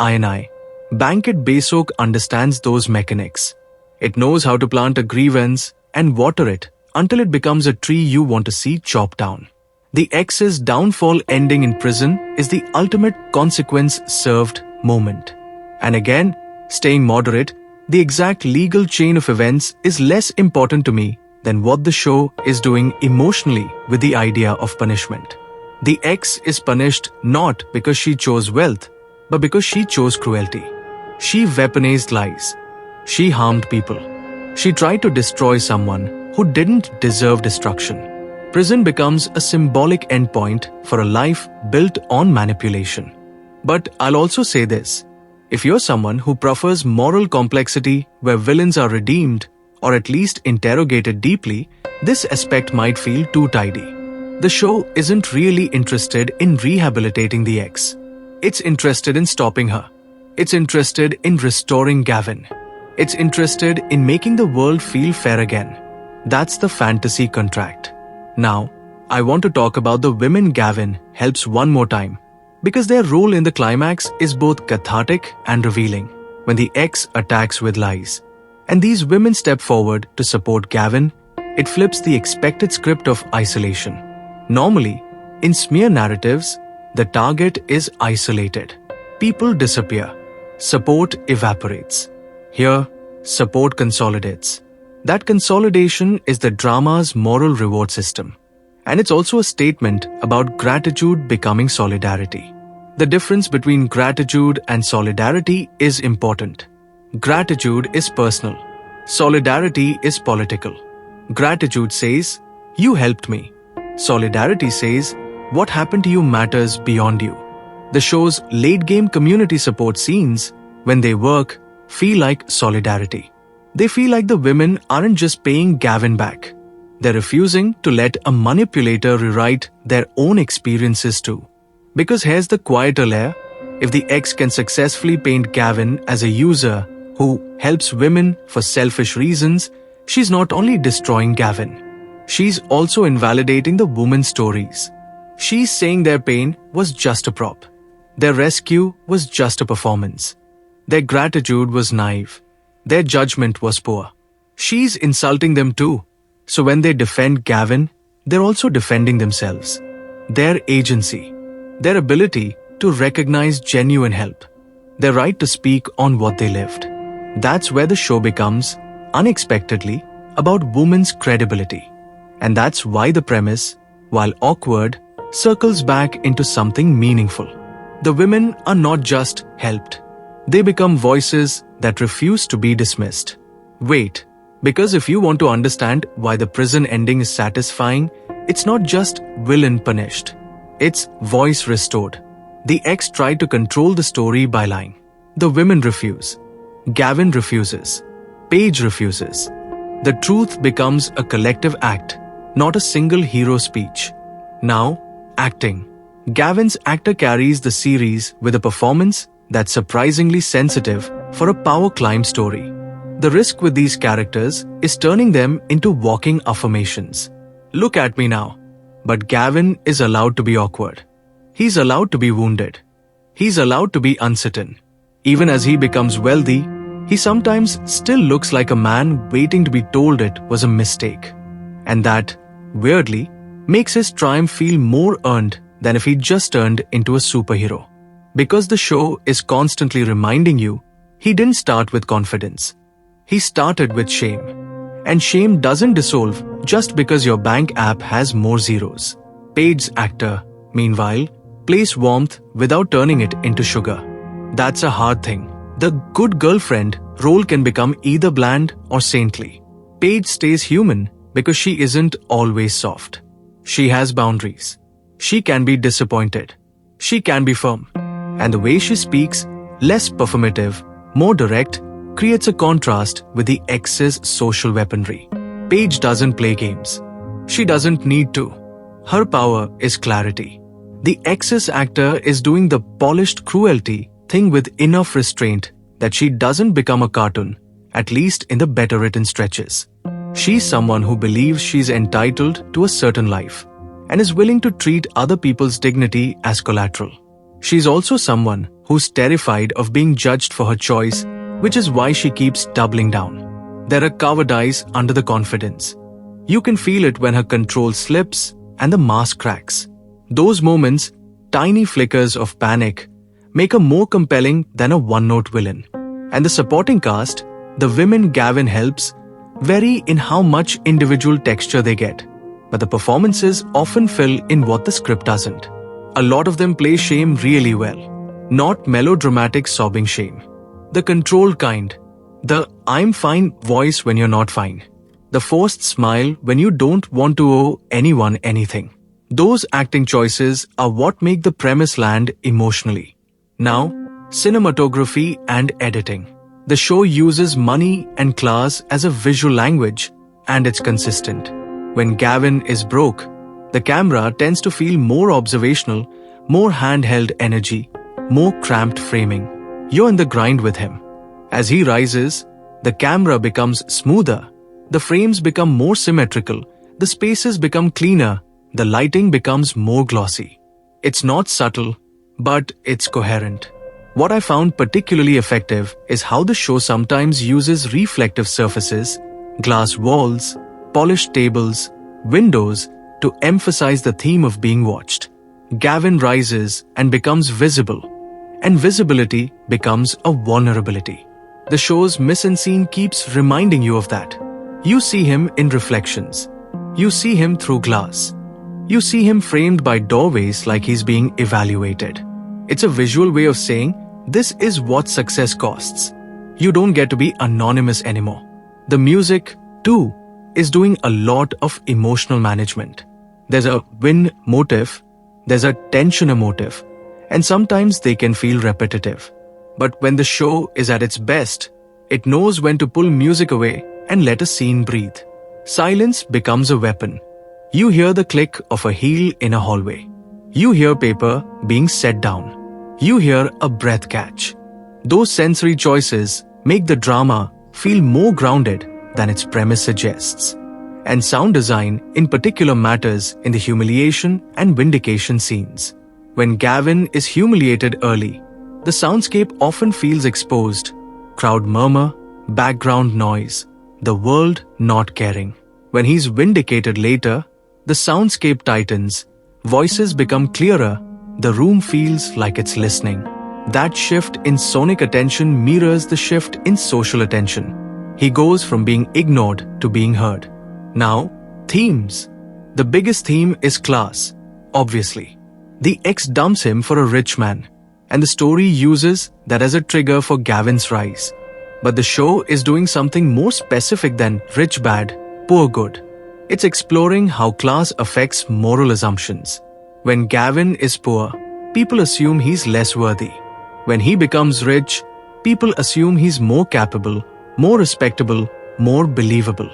Bangkit Besok understands those mechanics. It knows how to plant a grievance and water it until it becomes a tree you want to see chopped down. The ex's downfall ending in prison is the ultimate consequence-served moment. And again, staying moderate, the exact legal chain of events is less important to me than what the show is doing emotionally with the idea of punishment. The ex is punished not because she chose wealth, but because she chose cruelty. She weaponized lies. She harmed people. She tried to destroy someone who didn't deserve destruction. Prison becomes a symbolic endpoint for a life built on manipulation. But I'll also say this. If you're someone who prefers moral complexity where villains are redeemed or at least interrogated deeply, this aspect might feel too tidy. The show isn't really interested in rehabilitating the ex. It's interested in stopping her. It's interested in restoring Gavin. It's interested in making the world feel fair again. That's the fantasy contract. Now, I want to talk about the women Gavin helps one more time, because their role in the climax is both cathartic and revealing when the ex attacks with lies. And these women step forward to support Gavin. It flips the expected script of isolation. Normally, in smear narratives, the target is isolated. People disappear. Support evaporates. Here, support consolidates. That consolidation is the drama's moral reward system. And it's also a statement about gratitude becoming solidarity. The difference between gratitude and solidarity is important. Gratitude is personal. Solidarity is political. Gratitude says, you helped me. Solidarity says, what happened to you matters beyond you. The show's late-game community support scenes, when they work, feel like solidarity. They feel like the women aren't just paying Gavin back. They're refusing to let a manipulator rewrite their own experiences too. Because here's the quieter layer. If the ex can successfully paint Gavin as a user who helps women for selfish reasons, she's not only destroying Gavin, she's also invalidating the women's stories. She's saying their pain was just a prop. Their rescue was just a performance. Their gratitude was naive. Their judgment was poor. She's insulting them too. So when they defend Gavin, they're also defending themselves, their agency, their ability to recognize genuine help, their right to speak on what they lived. That's where the show becomes, unexpectedly, about women's credibility. And that's why the premise, while awkward, circles back into something meaningful. The women are not just helped. They become voices that refuse to be dismissed. Wait, because if you want to understand why the prison ending is satisfying, it's not just villain punished. It's voice restored. The ex tried to control the story by lying. The women refuse. Gavin refuses. Paige refuses. The truth becomes a collective act, not a single hero speech. Now, acting. Gavin's actor carries the series with a performance that's surprisingly sensitive for a power climb story. The risk with these characters is turning them into walking affirmations. Look at me now. But Gavin is allowed to be awkward. He's allowed to be wounded. He's allowed to be uncertain. Even as he becomes wealthy, he sometimes still looks like a man waiting to be told it was a mistake. And that, weirdly, makes his triumph feel more earned than if he just turned into a superhero. Because the show is constantly reminding you, he didn't start with confidence. He started with shame. And shame doesn't dissolve just because your bank app has more zeros. Paige's actor, meanwhile, plays warmth without turning it into sugar. That's a hard thing. The good girlfriend role can become either bland or saintly. Paige stays human because she isn't always soft. She has boundaries. She can be disappointed. She can be firm. And the way she speaks, less performative, more direct, creates a contrast with the ex's social weaponry. Paige doesn't play games. She doesn't need to. Her power is clarity. The ex's actor is doing the polished cruelty thing with enough restraint that she doesn't become a cartoon, at least in the better written stretches. She's someone who believes she's entitled to a certain life and is willing to treat other people's dignity as collateral. She's also someone who's terrified of being judged for her choice, which is why she keeps doubling down. There are cowardice under the confidence. You can feel it when her control slips and the mask cracks. Those moments, tiny flickers of panic, make her more compelling than a one-note villain. And the supporting cast, the women Gavin helps, vary in how much individual texture they get. But the performances often fill in what the script doesn't. A lot of them play shame really well. Not melodramatic sobbing shame. The controlled kind. The "I'm fine" voice when you're not fine. The forced smile when you don't want to owe anyone anything. Those acting choices are what make the premise land emotionally. Now, cinematography and editing. The show uses money and class as a visual language, and it's consistent. When Gavin is broke, the camera tends to feel more observational, more handheld energy, more cramped framing. You're in the grind with him. As he rises, the camera becomes smoother, the frames become more symmetrical, the spaces become cleaner, the lighting becomes more glossy. It's not subtle, but it's coherent. What I found particularly effective is how the show sometimes uses reflective surfaces, glass walls, polished tables, windows, to emphasize the theme of being watched. Gavin rises and becomes visible, and visibility becomes a vulnerability. The show's mise-en-scene keeps reminding you of that. You see him in reflections. You see him through glass. You see him framed by doorways like he's being evaluated. It's a visual way of saying, this is what success costs. You don't get to be anonymous anymore. The music, too, is doing a lot of emotional management. There's a win motive, there's a tension motive, and sometimes they can feel repetitive. But when the show is at its best, it knows when to pull music away and let a scene breathe. Silence becomes a weapon. You hear the click of a heel in a hallway. You hear paper being set down. You hear a breath catch. Those sensory choices make the drama feel more grounded than its premise suggests. And sound design in particular matters in the humiliation and vindication scenes. When Gavin is humiliated early, the soundscape often feels exposed. Crowd murmur, background noise, the world not caring. When he's vindicated later, the soundscape tightens, voices become clearer, the room feels like it's listening. That shift in sonic attention mirrors the shift in social attention. He goes from being ignored to being heard. Now, themes. The biggest theme is class, obviously. The ex dumps him for a rich man, and the story uses that as a trigger for Gavin's rise. But the show is doing something more specific than rich bad, poor good. It's exploring how class affects moral assumptions. When Gavin is poor, people assume he's less worthy. When he becomes rich, people assume he's more capable, more respectable, more believable.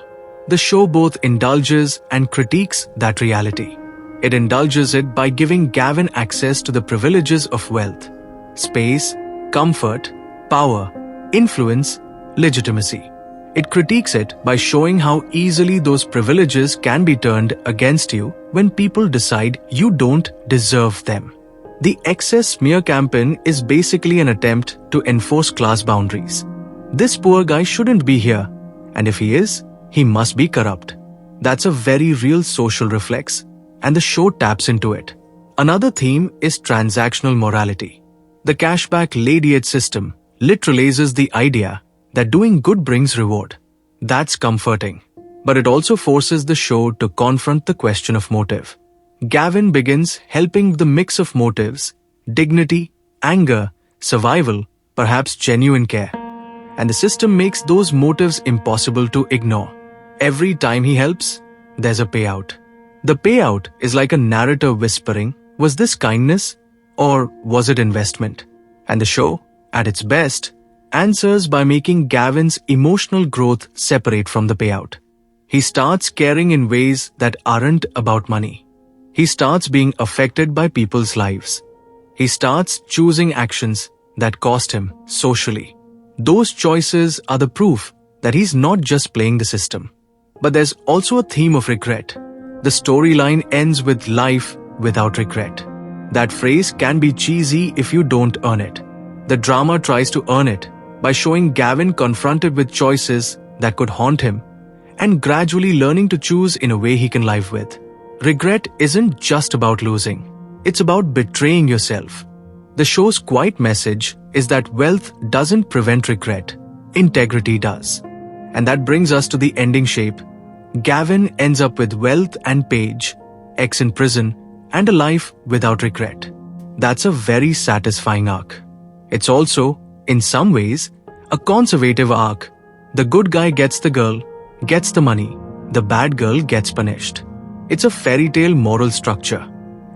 The show both indulges and critiques that reality. It indulges it by giving Gavin access to the privileges of wealth, space, comfort, power, influence, legitimacy. It critiques it by showing how easily those privileges can be turned against you when people decide you don't deserve them. The excess smear campaign is basically an attempt to enforce class boundaries. This poor guy shouldn't be here, and if he is, he must be corrupt. That's a very real social reflex, and the show taps into it. Another theme is transactional morality. The cashback lady-ed system literalizes the idea that doing good brings reward. That's comforting. But it also forces the show to confront the question of motive. Gavin begins helping the mix of motives, dignity, anger, survival, perhaps genuine care. And the system makes those motives impossible to ignore. Every time he helps, there's a payout. The payout is like a narrator whispering, was this kindness or was it investment? And the show, at its best, answers by making Gavin's emotional growth separate from the payout. He starts caring in ways that aren't about money. He starts being affected by people's lives. He starts choosing actions that cost him socially. Those choices are the proof that he's not just playing the system. But there's also a theme of regret. The storyline ends with life without regret. That phrase can be cheesy if you don't earn it. The drama tries to earn it by showing Gavin confronted with choices that could haunt him and gradually learning to choose in a way he can live with. Regret isn't just about losing. It's about betraying yourself. The show's quiet message is that wealth doesn't prevent regret. Integrity does. And that brings us to the ending shape. Gavin ends up with wealth and Paige, ex in prison, and a life without regret. That's a very satisfying arc. It's also, in some ways, a conservative arc. The good guy gets the girl, gets the money, the bad girl gets punished. It's a fairy tale moral structure.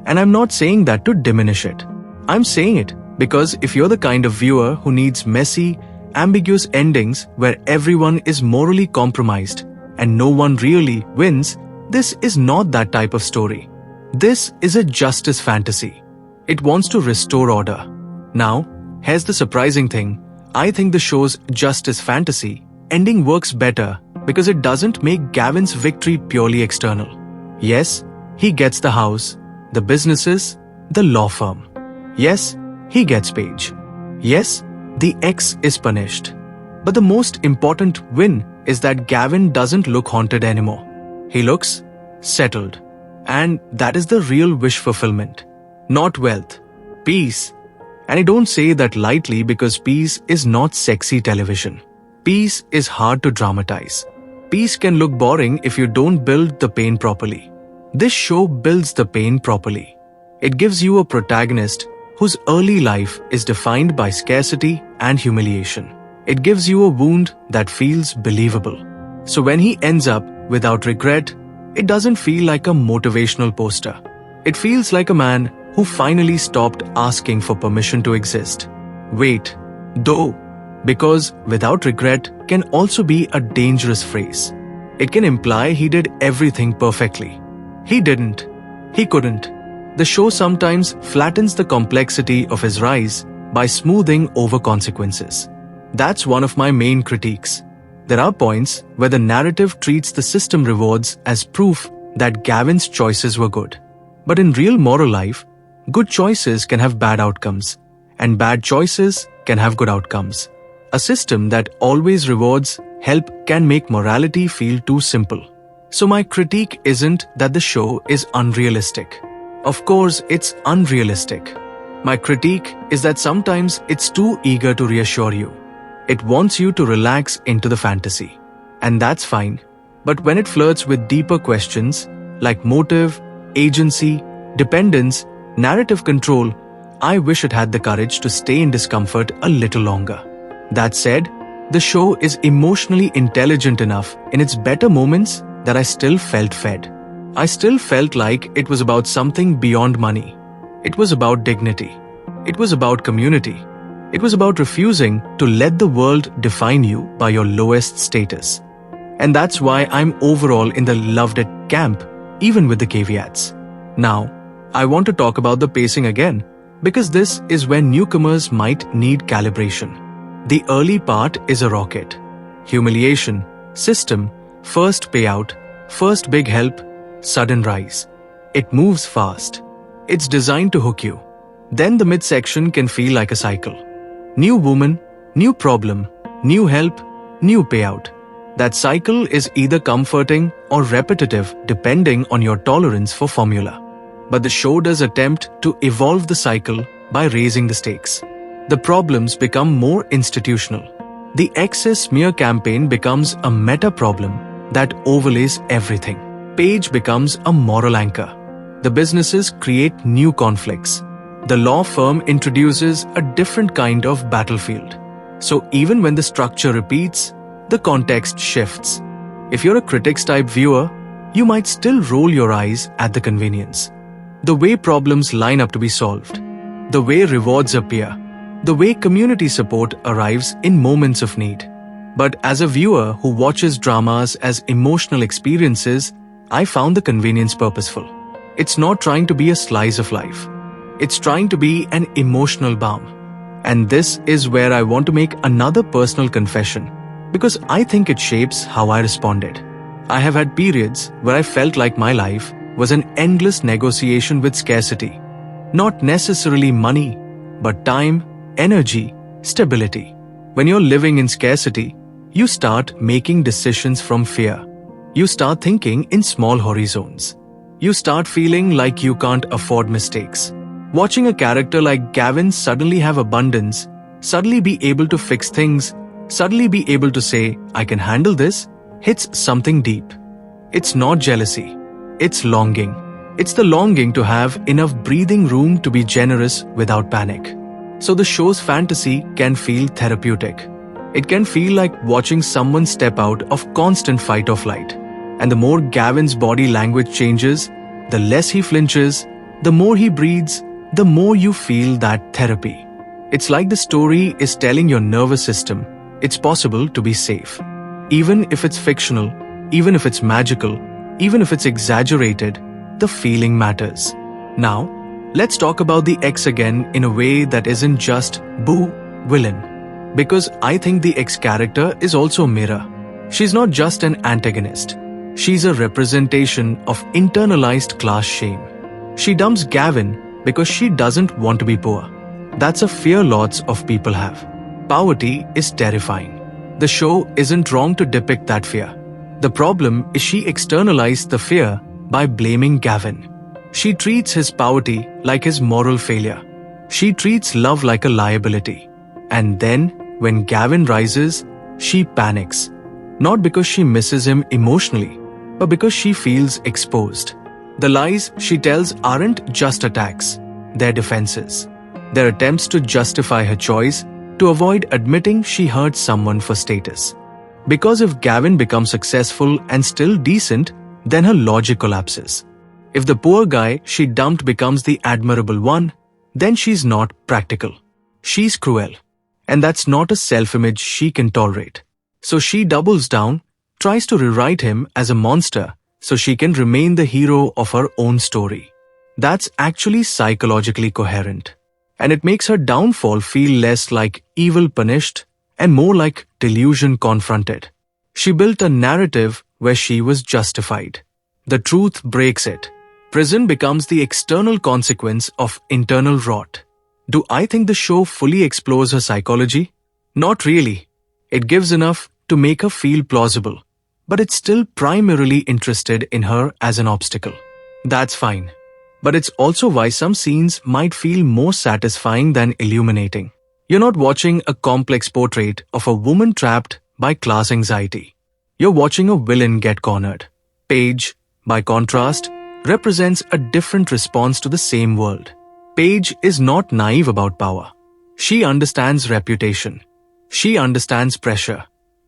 And I'm not saying that to diminish it. I'm saying it because if you're the kind of viewer who needs messy, ambiguous endings where everyone is morally compromised and no one really wins, this is not that type of story. This is a justice fantasy. It wants to restore order. Now, here's the surprising thing. I think the show's justice fantasy ending works better because it doesn't make Gavin's victory purely external. Yes, he gets the house, the businesses, the law firm. Yes, he gets Paige. Yes, the ex is punished. But the most important win is that Gavin doesn't look haunted anymore. He looks settled. And that is the real wish fulfillment. Not wealth, peace. And I don't say that lightly because peace is not sexy television. Peace is hard to dramatize. Peace can look boring if you don't build the pain properly. This show builds the pain properly. It gives you a protagonist whose early life is defined by scarcity and humiliation. It gives you a wound that feels believable. So when he ends up without regret, it doesn't feel like a motivational poster. It feels like a man who finally stopped asking for permission to exist. Wait, though, because without regret can also be a dangerous phrase. It can imply he did everything perfectly. He didn't. He couldn't. The show sometimes flattens the complexity of his rise by smoothing over consequences. That's one of my main critiques. There are points where the narrative treats the system rewards as proof that Gavin's choices were good. But in real moral life, good choices can have bad outcomes, and bad choices can have good outcomes. A system that always rewards help can make morality feel too simple. So my critique isn't that the show is unrealistic. Of course, it's unrealistic. My critique is that sometimes it's too eager to reassure you. It wants you to relax into the fantasy. And that's fine. But when it flirts with deeper questions like motive, agency, dependence, narrative control, I wish it had the courage to stay in discomfort a little longer. That said, the show is emotionally intelligent enough in its better moments that I still felt fed. I still felt like it was about something beyond money. It was about dignity. It was about community. It was about refusing to let the world define you by your lowest status. And that's why I'm overall in the loved it camp, even with the caveats. Now, I want to talk about the pacing again, because this is where newcomers might need calibration. The early part is a rocket. Humiliation, system, first payout, first big help, sudden rise. It moves fast. It's designed to hook you. Then the midsection can feel like a cycle. New woman, new problem, new help, new payout. That cycle is either comforting or repetitive depending on your tolerance for formula. But the show does attempt to evolve the cycle by raising the stakes. The problems become more institutional. The excess smear campaign becomes a meta problem that overlays everything. Page becomes a moral anchor. The businesses create new conflicts. The law firm introduces a different kind of battlefield. So even when the structure repeats, the context shifts. If you're a critics-type viewer, you might still roll your eyes at the convenience. The way problems line up to be solved. The way rewards appear. The way community support arrives in moments of need. But as a viewer who watches dramas as emotional experiences, I found the convenience purposeful. It's not trying to be a slice of life. It's trying to be an emotional balm. And this is where I want to make another personal confession, because I think it shapes how I responded. I have had periods where I felt like my life was an endless negotiation with scarcity. Not necessarily money, but time, energy, stability. When you're living in scarcity, you start making decisions from fear. You start thinking in small horizons. You start feeling like you can't afford mistakes. Watching a character like Gavin suddenly have abundance, suddenly be able to fix things, suddenly be able to say, I can handle this, hits something deep. It's not jealousy. It's longing. It's the longing to have enough breathing room to be generous without panic. So the show's fantasy can feel therapeutic. It can feel like watching someone step out of constant fight or flight. And the more Gavin's body language changes, the less he flinches, the more he breathes, the more you feel that therapy. It's like the story is telling your nervous system it's possible to be safe. Even if it's fictional, even if it's magical, even if it's exaggerated, the feeling matters. Now, let's talk about the X again in a way that isn't just boo, villain. Because I think the X character is also a mirror. She's not just an antagonist. She's a representation of internalized class shame. She dumps Gavin because she doesn't want to be poor. That's a fear lots of people have. Poverty is terrifying. The show isn't wrong to depict that fear. The problem is she externalized the fear by blaming Gavin. She treats his poverty like his moral failure. She treats love like a liability. And then, when Gavin rises, she panics. Not because she misses him emotionally, but because she feels exposed. The lies she tells aren't just attacks, they're defenses. They're attempts to justify her choice, to avoid admitting she hurt someone for status. Because if Gavin becomes successful and still decent, then her logic collapses. If the poor guy she dumped becomes the admirable one, then she's not practical. She's cruel. And that's not a self-image she can tolerate. So she doubles down, tries to rewrite him as a monster so she can remain the hero of her own story. That's actually psychologically coherent. And it makes her downfall feel less like evil punished and more like delusion confronted. She built a narrative where she was justified. The truth breaks it. Prison becomes the external consequence of internal rot. Do I think the show fully explores her psychology? Not really. It gives enough to make her feel plausible, but it's still primarily interested in her as an obstacle. That's fine. But it's also why some scenes might feel more satisfying than illuminating. You're not watching a complex portrait of a woman trapped by class anxiety. You're watching a villain get cornered. Paige, by contrast, represents a different response to the same world. Paige is not naive about power. She understands reputation. She understands pressure.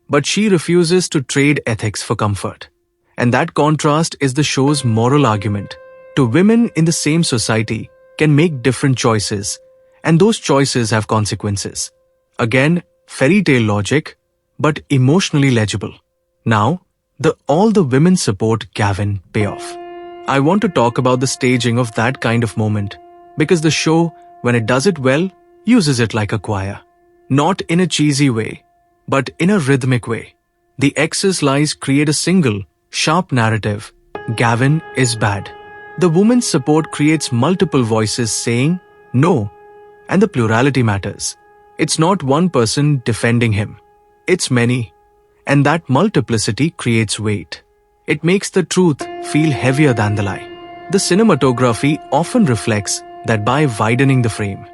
But she refuses to trade ethics for comfort. And that contrast is the show's moral argument. Two women in the same society can make different choices, and those choices have consequences. Again, fairy tale logic, but emotionally legible. Now, all the women support Gavin payoff. I want to talk about the staging of that kind of moment, because the show, when it does it well, uses it like a choir. Not in a cheesy way, but in a rhythmic way. The X's lies create a single, sharp narrative. Gavin is bad. The woman's support creates multiple voices saying, no, and the plurality matters. It's not one person defending him. It's many. And that multiplicity creates weight. It makes the truth feel heavier than the lie. The cinematography often reflects that by widening the frame.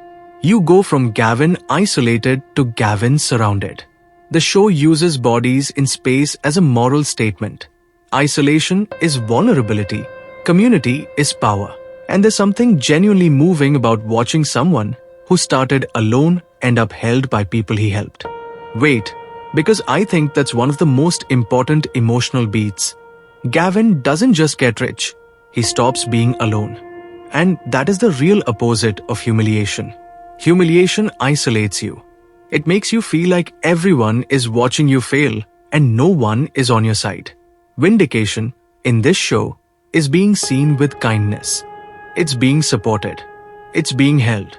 You go from Gavin isolated to Gavin surrounded. The show uses bodies in space as a moral statement. Isolation is vulnerability. Community is power. And there's something genuinely moving about watching someone who started alone end up held by people he helped. Wait, because I think that's one of the most important emotional beats. Gavin doesn't just get rich. He stops being alone. And that is the real opposite of humiliation. Humiliation isolates you. It makes you feel like everyone is watching you fail and no one is on your side. Vindication, in this show, is being seen with kindness. It's being supported. It's being held.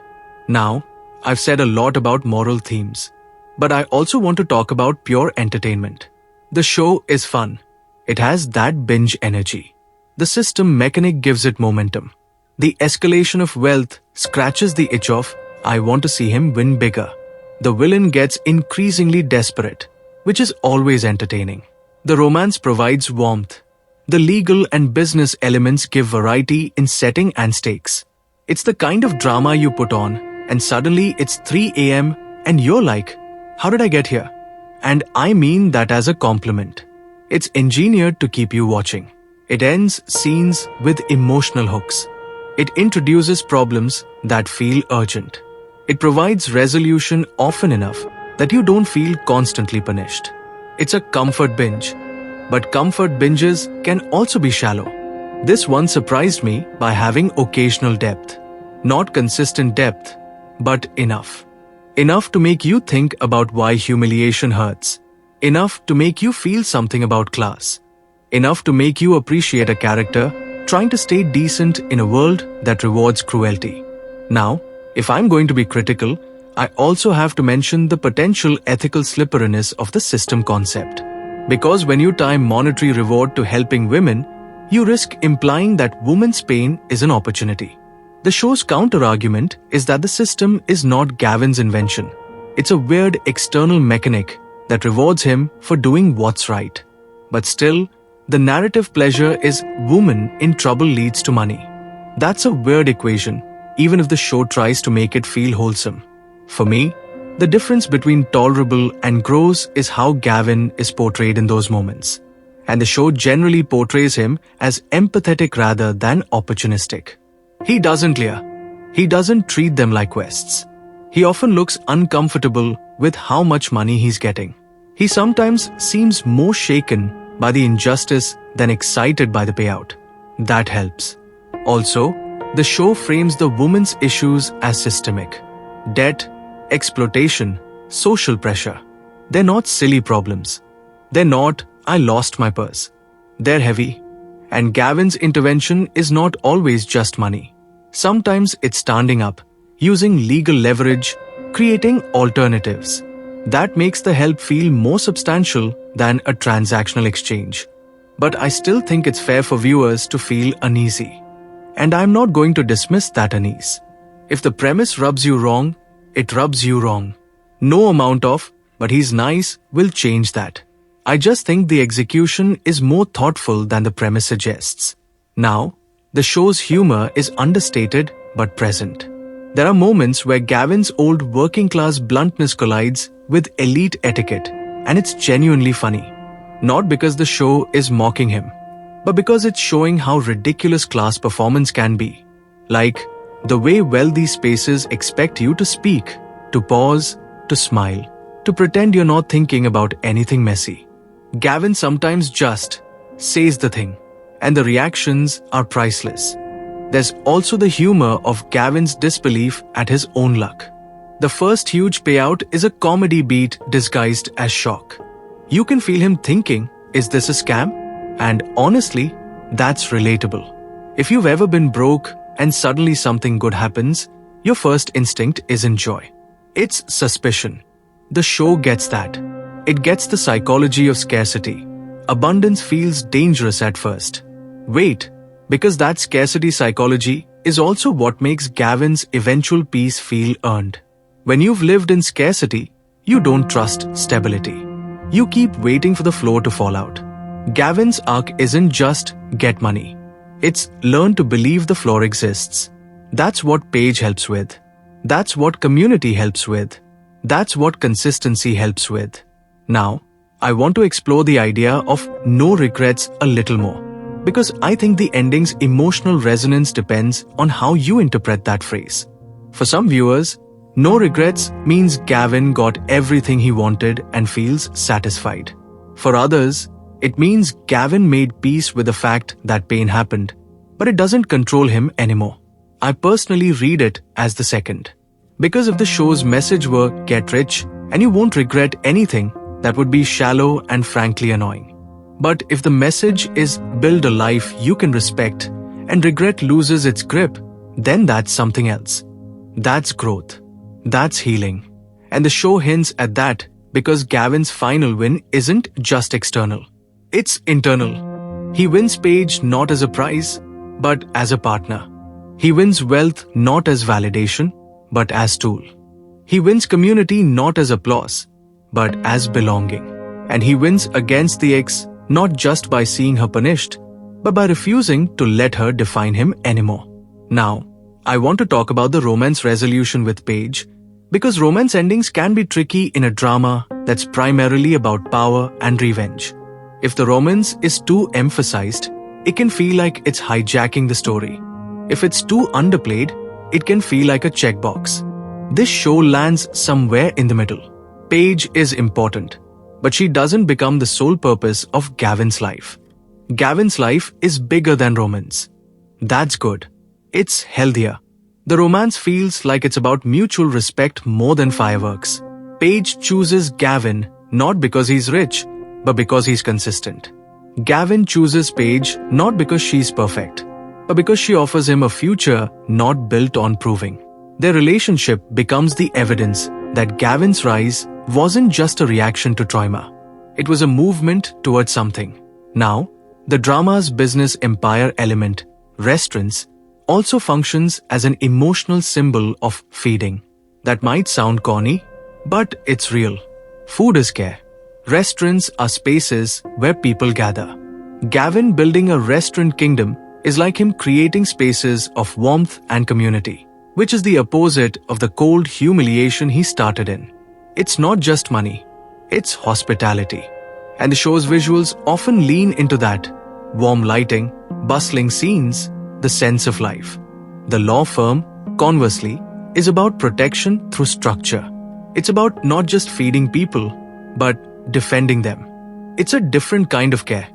Now, I've said a lot about moral themes, but I also want to talk about pure entertainment. The show is fun. It has that binge energy. The system mechanic gives it momentum. The escalation of wealth scratches the itch of, I want to see him win bigger. The villain gets increasingly desperate, which is always entertaining. The romance provides warmth. The legal and business elements give variety in setting and stakes. It's the kind of drama you put on, and suddenly it's 3 a.m. and you're like, how did I get here? And I mean that as a compliment. It's engineered to keep you watching. It ends scenes with emotional hooks. It introduces problems that feel urgent. It provides resolution often enough that you don't feel constantly punished. It's a comfort binge. But comfort binges can also be shallow. This one surprised me by having occasional depth. Not consistent depth, but enough. Enough to make you think about why humiliation hurts. Enough to make you feel something about class. Enough to make you appreciate a character trying to stay decent in a world that rewards cruelty. Now, if I'm going to be critical, I also have to mention the potential ethical slipperiness of the system concept. Because when you tie monetary reward to helping women, you risk implying that women's pain is an opportunity. The show's counter-argument is that the system is not Gavin's invention. It's a weird external mechanic that rewards him for doing what's right. But still, the narrative pleasure is woman in trouble leads to money. That's a weird equation, even if the show tries to make it feel wholesome. For me, the difference between tolerable and gross is how Gavin is portrayed in those moments. And the show generally portrays him as empathetic rather than opportunistic. He doesn't lie. He doesn't treat them like quests. He often looks uncomfortable with how much money he's getting. He sometimes seems more shaken by the injustice than excited by the payout. That helps. Also, the show frames the woman's issues as systemic. Debt, exploitation, social pressure. They're not silly problems. They're not, I lost my purse. They're heavy. And Gavin's intervention is not always just money. Sometimes it's standing up, using legal leverage, creating alternatives. That makes the help feel more substantial than a transactional exchange. But I still think it's fair for viewers to feel uneasy. And I'm not going to dismiss that unease. If the premise rubs you wrong, it rubs you wrong. No amount of, but he's nice, will change that. I just think the execution is more thoughtful than the premise suggests. Now, the show's humor is understated but present. There are moments where Gavin's old working-class bluntness collides with elite etiquette, and it's genuinely funny. Not because the show is mocking him, but because it's showing how ridiculous class performance can be. Like, the way wealthy spaces expect you to speak, to pause, to smile, to pretend you're not thinking about anything messy. Gavin sometimes just says the thing, and the reactions are priceless. There's also the humor of Gavin's disbelief at his own luck. The first huge payout is a comedy beat disguised as shock. You can feel him thinking, is this a scam? And honestly, that's relatable. If you've ever been broke and suddenly something good happens, your first instinct isn't joy. It's suspicion. The show gets that. It gets the psychology of scarcity. Abundance feels dangerous at first. Wait, because that scarcity psychology is also what makes Gavin's eventual peace feel earned. When you've lived in scarcity, you don't trust stability. You keep waiting for the floor to fall out. Gavin's arc isn't just get money. It's learn to believe the floor exists. That's what Page helps with. That's what community helps with. That's what consistency helps with. Now, I want to explore the idea of no regrets a little more, because I think the ending's emotional resonance depends on how you interpret that phrase. For some viewers, no regrets means Gavin got everything he wanted and feels satisfied. For others, it means Gavin made peace with the fact that pain happened, but it doesn't control him anymore. I personally read it as the second. Because if the show's message were get rich and you won't regret anything, that would be shallow and frankly annoying. But if the message is build a life you can respect and regret loses its grip, then that's something else. That's growth. That's healing. And the show hints at that because Gavin's final win isn't just external. It's internal. He wins Page not as a prize, but as a partner. He wins wealth not as validation, but as tool. He wins community not as applause, but as belonging. And he wins against the ex not just by seeing her punished, but by refusing to let her define him anymore. Now, I want to talk about the romance resolution with Page, because romance endings can be tricky in a drama that's primarily about power and revenge. If the romance is too emphasized, it can feel like it's hijacking the story. If it's too underplayed, it can feel like a checkbox. This show lands somewhere in the middle. Page is important, but she doesn't become the sole purpose of Gavin's life. Gavin's life is bigger than romance. That's good. It's healthier. The romance feels like it's about mutual respect more than fireworks. Page chooses Gavin not because he's rich, but because he's consistent. Gavin chooses Page not because she's perfect, but because she offers him a future not built on proving. Their relationship becomes the evidence that Gavin's rise wasn't just a reaction to trauma. It was a movement towards something. Now, the drama's business empire element, restaurants, also functions as an emotional symbol of feeding. That might sound corny, but it's real. Food is care. Restaurants are spaces where people gather. Gavin building a restaurant kingdom is like him creating spaces of warmth and community, which is the opposite of the cold humiliation he started in. It's not just money, it's hospitality. And the show's visuals often lean into that. Warm lighting, bustling scenes, the sense of life. The law firm, conversely, is about protection through structure. It's about not just feeding people, but defending them. It's a different kind of care.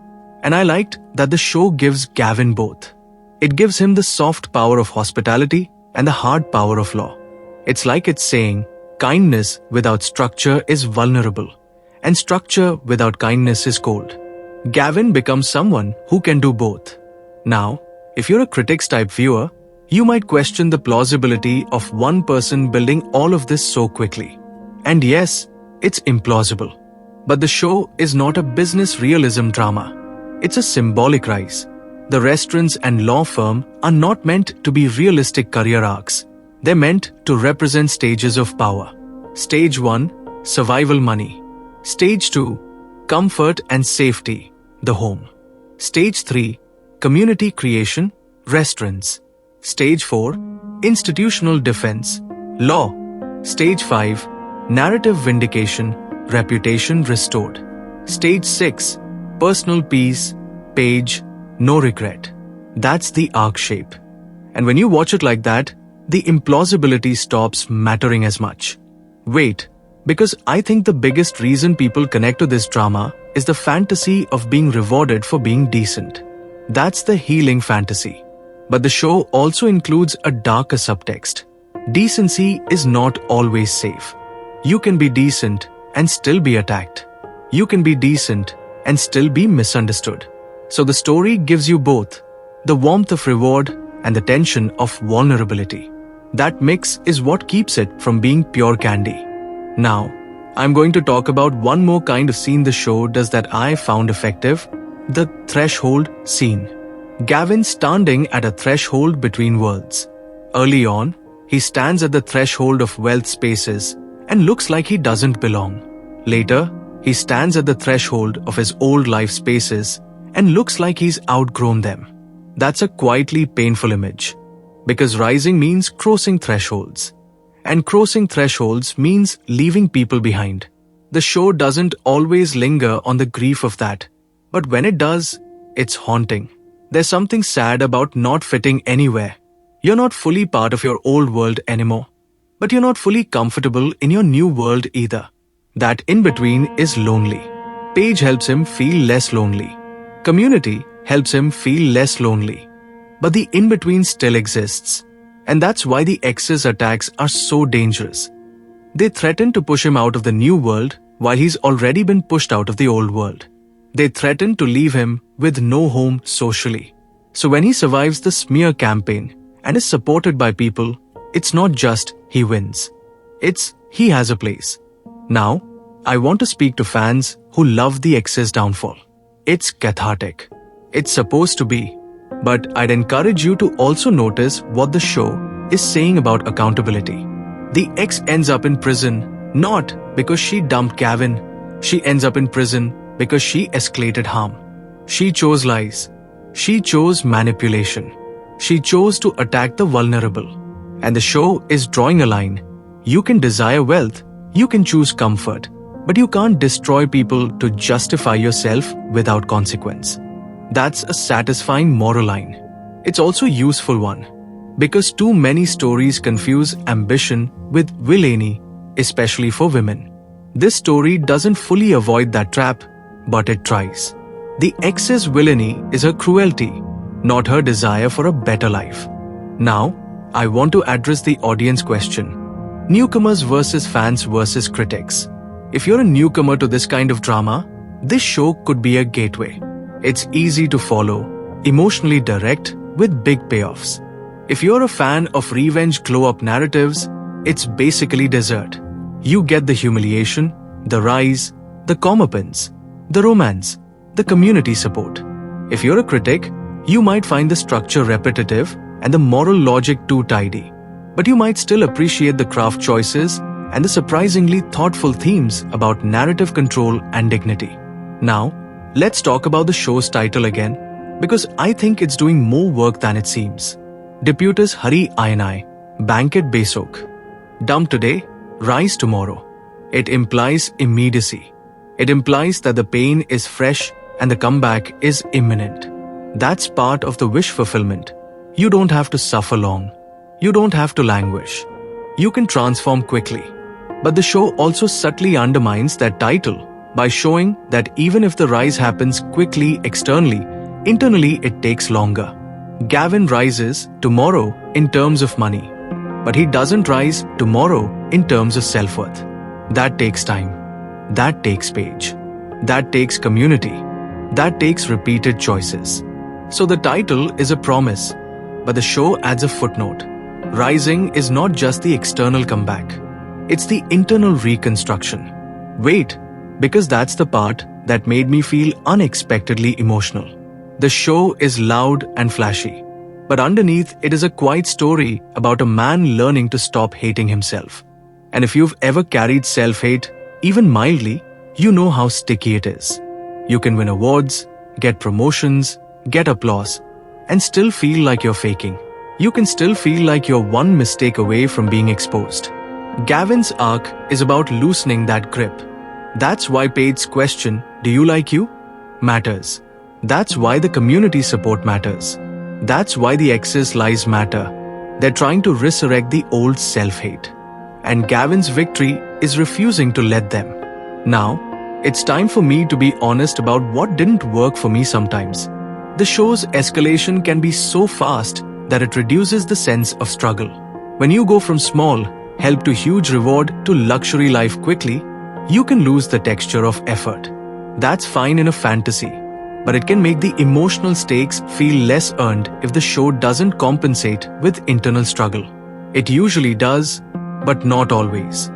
And I liked that the show gives Gavin both. It gives him the soft power of hospitality and the hard power of law. It's like it's saying, kindness without structure is vulnerable, and structure without kindness is cold. Gavin becomes someone who can do both. Now, if you're a critics type viewer, you might question the plausibility of one person building all of this so quickly. And yes, it's implausible. But the show is not a business realism drama. It's a symbolic rise. The restaurants and law firm are not meant to be realistic career arcs. They're meant to represent stages of power. Stage 1, survival money. Stage 2, comfort and safety, the home. Stage 3, community creation, restaurants. Stage 4, institutional defense, law. Stage 5, narrative vindication, reputation restored. Stage 6, personal peace, page, no regret. That's the arc shape. And when you watch it like that, the implausibility stops mattering as much. Wait, because I think the biggest reason people connect to this drama is the fantasy of being rewarded for being decent. That's the healing fantasy. But the show also includes a darker subtext. Decency is not always safe. You can be decent and still be attacked. You can be decent and still be misunderstood. So the story gives you both the warmth of reward and the tension of vulnerability. That mix is what keeps it from being pure candy. Now, I'm going to talk about one more kind of scene the show does that I found effective, the threshold scene. Gavin standing at a threshold between worlds. Early on, he stands at the threshold of wealth spaces and looks like he doesn't belong. Later, he stands at the threshold of his old life spaces and looks like he's outgrown them. That's a quietly painful image. Because rising means crossing thresholds. And crossing thresholds means leaving people behind. The show doesn't always linger on the grief of that. But when it does, it's haunting. There's something sad about not fitting anywhere. You're not fully part of your old world anymore. But you're not fully comfortable in your new world either. That in-between is lonely. Paige helps him feel less lonely. Community helps him feel less lonely. But the in-between still exists. And that's why the ex's attacks are so dangerous. They threaten to push him out of the new world while he's already been pushed out of the old world. They threaten to leave him with no home socially. So when he survives the smear campaign and is supported by people, it's not just he wins. It's he has a place. Now, I want to speak to fans who love the ex's downfall. It's cathartic. It's supposed to be. But I'd encourage you to also notice what the show is saying about accountability. The ex ends up in prison not because she dumped Gavin. She ends up in prison because she escalated harm. She chose lies. She chose manipulation. She chose to attack the vulnerable. And the show is drawing a line. You can desire wealth. You can choose comfort. But you can't destroy people to justify yourself without consequence. That's a satisfying moral line. It's also a useful one. Because too many stories confuse ambition with villainy, especially for women. This story doesn't fully avoid that trap, but it tries. The ex's villainy is her cruelty, not her desire for a better life. Now, I want to address the audience question. Newcomers versus fans versus critics. If you're a newcomer to this kind of drama, this show could be a gateway. It's easy to follow, emotionally direct, with big payoffs. If you're a fan of revenge glow-up narratives, it's basically dessert. You get the humiliation, the rise, the comeuppance, the romance, the community support. If you're a critic, you might find the structure repetitive and the moral logic too tidy. But you might still appreciate the craft choices and the surprisingly thoughtful themes about narrative control and dignity. Now, let's talk about the show's title again, because I think it's doing more work than it seems. Diputus Hari, Bangkit Besok. Dump today, rise tomorrow. It implies immediacy. It implies that the pain is fresh and the comeback is imminent. That's part of the wish fulfillment. You don't have to suffer long. You don't have to languish. You can transform quickly. But the show also subtly undermines that title by showing that even if the rise happens quickly externally, internally it takes longer. Gavin rises tomorrow in terms of money, but he doesn't rise tomorrow in terms of self-worth. That takes time. That takes Paige. That takes community. That takes repeated choices. So the title is a promise, but the show adds a footnote. Rising is not just the external comeback. It's the internal reconstruction. Wait, because that's the part that made me feel unexpectedly emotional. The show is loud and flashy, but underneath it is a quiet story about a man learning to stop hating himself. And if you've ever carried self-hate, even mildly, you know how sticky it is. You can win awards, get promotions, get applause, and still feel like you're faking. You can still feel like you're one mistake away from being exposed. Gavin's arc is about loosening that grip. That's why Paige's question, "Do you like you?" matters. That's why the community support matters. That's why the ex's lies matter. They're trying to resurrect the old self-hate. And Gavin's victory is refusing to let them. Now, it's time for me to be honest about what didn't work for me sometimes. The show's escalation can be so fast that it reduces the sense of struggle. When you go from small help to huge reward to luxury life quickly, you can lose the texture of effort. That's fine in a fantasy, but it can make the emotional stakes feel less earned if the show doesn't compensate with internal struggle. It usually does, but not always.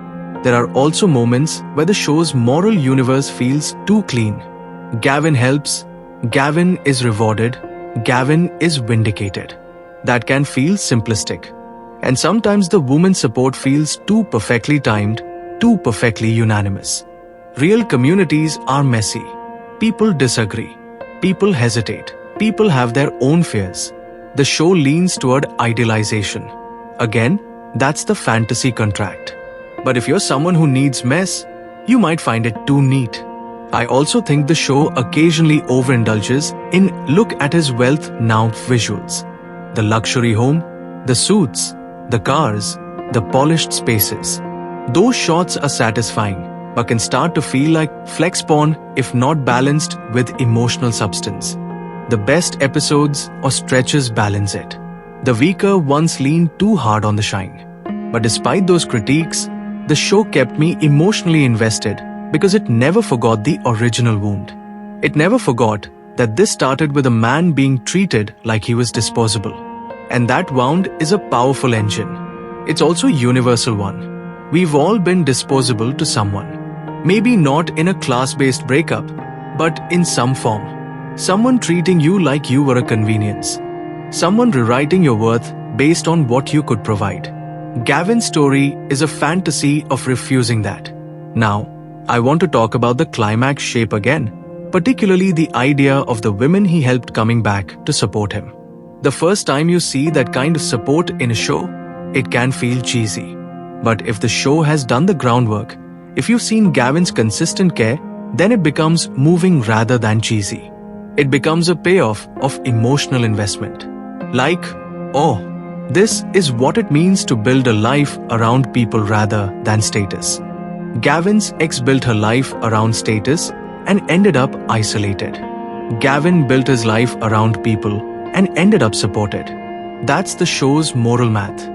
There are also moments where the show's moral universe feels too clean. Gavin helps, Gavin is rewarded, Gavin is vindicated. That can feel simplistic. And sometimes the woman's support feels too perfectly timed, too perfectly unanimous. Real communities are messy. People disagree. People hesitate. People have their own fears. The show leans toward idealization. Again, that's the fantasy contract. But if you're someone who needs mess, you might find it too neat. I also think the show occasionally overindulges in look at his wealth now visuals. The luxury home, the suits, the cars, the polished spaces. Those shots are satisfying, but can start to feel like flex porn if not balanced with emotional substance. The best episodes or stretches balance it. The weaker ones lean too hard on the shine. But despite those critiques, the show kept me emotionally invested because it never forgot the original wound. It never forgot that this started with a man being treated like he was disposable. And that wound is a powerful engine. It's also a universal one. We've all been disposable to someone. Maybe not in a class-based breakup, but in some form. Someone treating you like you were a convenience. Someone rewriting your worth based on what you could provide. Gavin's story is a fantasy of refusing that. Now, I want to talk about the climax shape again, particularly the idea of the women he helped coming back to support him. The first time you see that kind of support in a show, it can feel cheesy. But if the show has done the groundwork, if you've seen Gavin's consistent care, then it becomes moving rather than cheesy. It becomes a payoff of emotional investment. Like, oh, this is what it means to build a life around people rather than status. Gavin's ex built her life around status and ended up isolated. Gavin built his life around people and ended up supported. That's the show's moral math.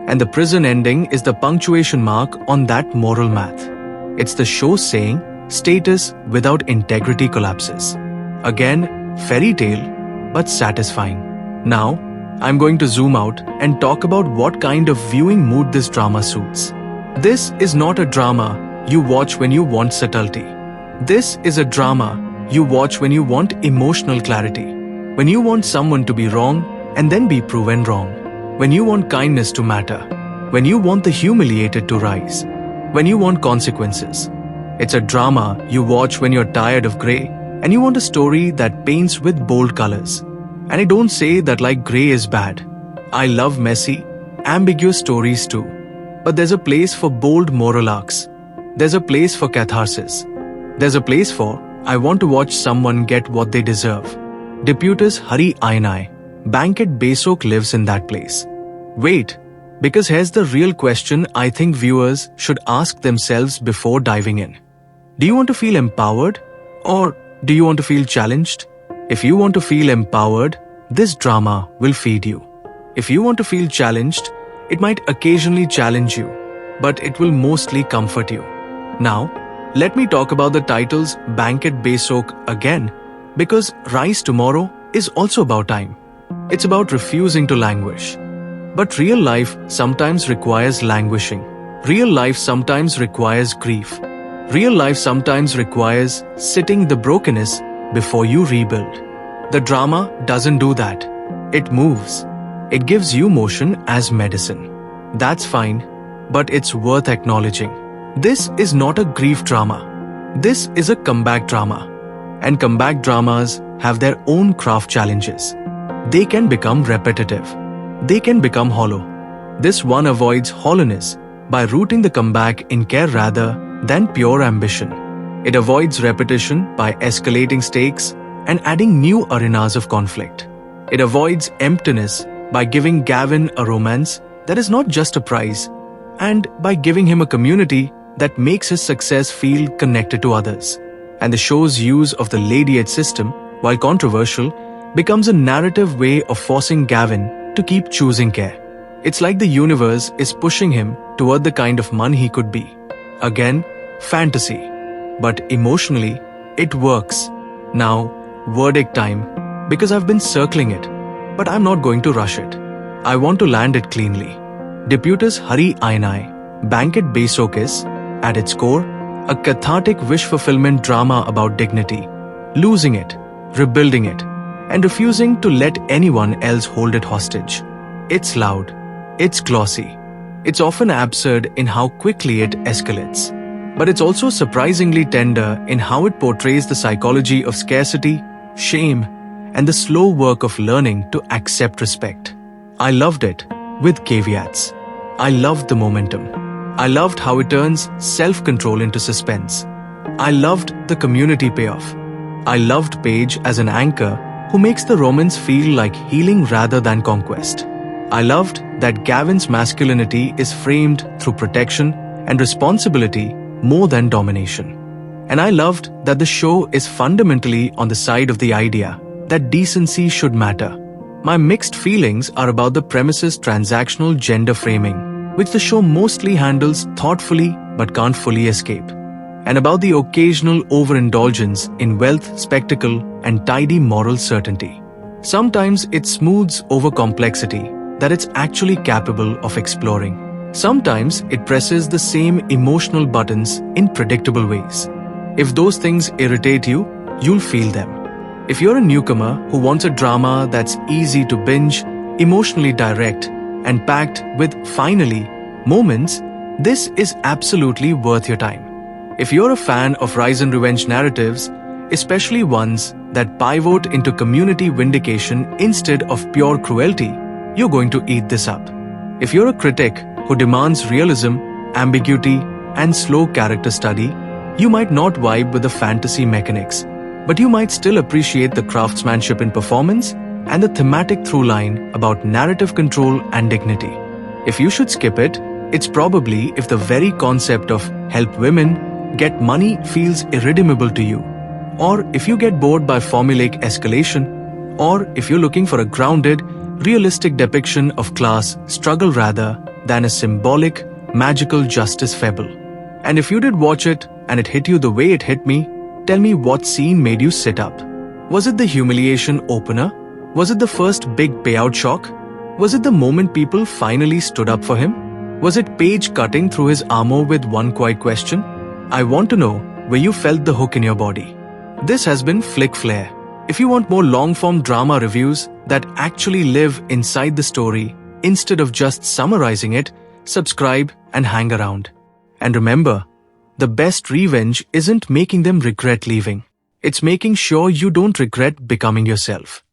And the prison ending is the punctuation mark on that moral math. It's the show saying status without integrity collapses. Again, fairy tale, but satisfying. Now, I'm going to zoom out and talk about what kind of viewing mood this drama suits. This is not a drama you watch when you want subtlety. This is a drama you watch when you want emotional clarity. When you want someone to be wrong and then be proven wrong. When you want kindness to matter. When you want the humiliated to rise. When you want consequences. It's a drama you watch when you're tired of grey and you want a story that paints with bold colors. And I don't say that like grey is bad. I love messy, ambiguous stories too. But there's a place for bold moral arcs. There's a place for catharsis. There's a place for, I want to watch someone get what they deserve. Diputus Hari, Bangkit Besok lives in that place. Wait, because here's the real question I think viewers should ask themselves before diving in. Do you want to feel empowered? Or do you want to feel challenged? If you want to feel empowered, this drama will feed you. If you want to feel challenged, it might occasionally challenge you, but it will mostly comfort you. Now, let me talk about the title's Bangkit Besok again, Because rise tomorrow is also about time. It's about refusing to languish. But real life sometimes requires languishing. Real life sometimes requires grief. Real life sometimes requires sitting the brokenness before you rebuild. The drama doesn't do that. It moves. It gives you motion as medicine. That's fine, but it's worth acknowledging. This is not a grief drama. This is a comeback drama. And comeback dramas have their own craft challenges. They can become repetitive. They can become hollow. This one avoids hollowness by rooting the comeback in care rather than pure ambition. It avoids repetition by escalating stakes and adding new arenas of conflict. It avoids emptiness by giving Gavin a romance that is not just a prize, and by giving him a community that makes his success feel connected to others. And the show's use of the Lady Ed system, while controversial, becomes a narrative way of forcing Gavin to keep choosing care. It's like the universe is pushing him toward the kind of man he could be. Again, fantasy. But emotionally, it works. Now, verdict time, because I've been circling it, but I'm not going to rush it. I want to land it cleanly. Diputus Hari, Bangkit Besok is, at its core, a cathartic wish-fulfillment drama about dignity, losing it, rebuilding it, and refusing to let anyone else hold it hostage. It's loud, it's glossy, it's often absurd in how quickly it escalates, but it's also surprisingly tender in how it portrays the psychology of scarcity, shame, and the slow work of learning to accept respect. I loved it, with caveats. I loved the momentum. I loved how it turns self-control into suspense. I loved the community payoff. I loved Paige as an anchor who makes the romance feel like healing rather than conquest. I loved that Gavin's masculinity is framed through protection and responsibility more than domination. And I loved that the show is fundamentally on the side of the idea that decency should matter. My mixed feelings are about the premise's transactional gender framing, which the show mostly handles thoughtfully but can't fully escape, and about the occasional overindulgence in wealth, spectacle, and tidy moral certainty. Sometimes it smooths over complexity that it's actually capable of exploring. Sometimes it presses the same emotional buttons in predictable ways. If those things irritate you, you'll feel them. If you're a newcomer who wants a drama that's easy to binge, emotionally direct, and packed with, finally, moments, this is absolutely worth your time. If you're a fan of rise and revenge narratives, especially ones that pivot into community vindication instead of pure cruelty, you're going to eat this up. If you're a critic who demands realism, ambiguity, and slow character study, you might not vibe with the fantasy mechanics, but you might still appreciate the craftsmanship in performance and the thematic through line about narrative control and dignity. If you should skip it, it's probably if the very concept of help women get money feels irredeemable to you, or if you get bored by formulaic escalation, or if you're looking for a grounded, realistic depiction of class struggle rather than a symbolic, magical justice fable. And if you did watch it and it hit you the way it hit me, tell me what scene made you sit up. Was it the humiliation opener? Was it the first big payout shock? Was it the moment people finally stood up for him? Was it Paige cutting through his armor with one quiet question? I want to know where you felt the hook in your body. This has been Flick Flair. If you want more long-form drama reviews that actually live inside the story instead of just summarizing it, subscribe and hang around. And remember, the best revenge isn't making them regret leaving. It's making sure you don't regret becoming yourself.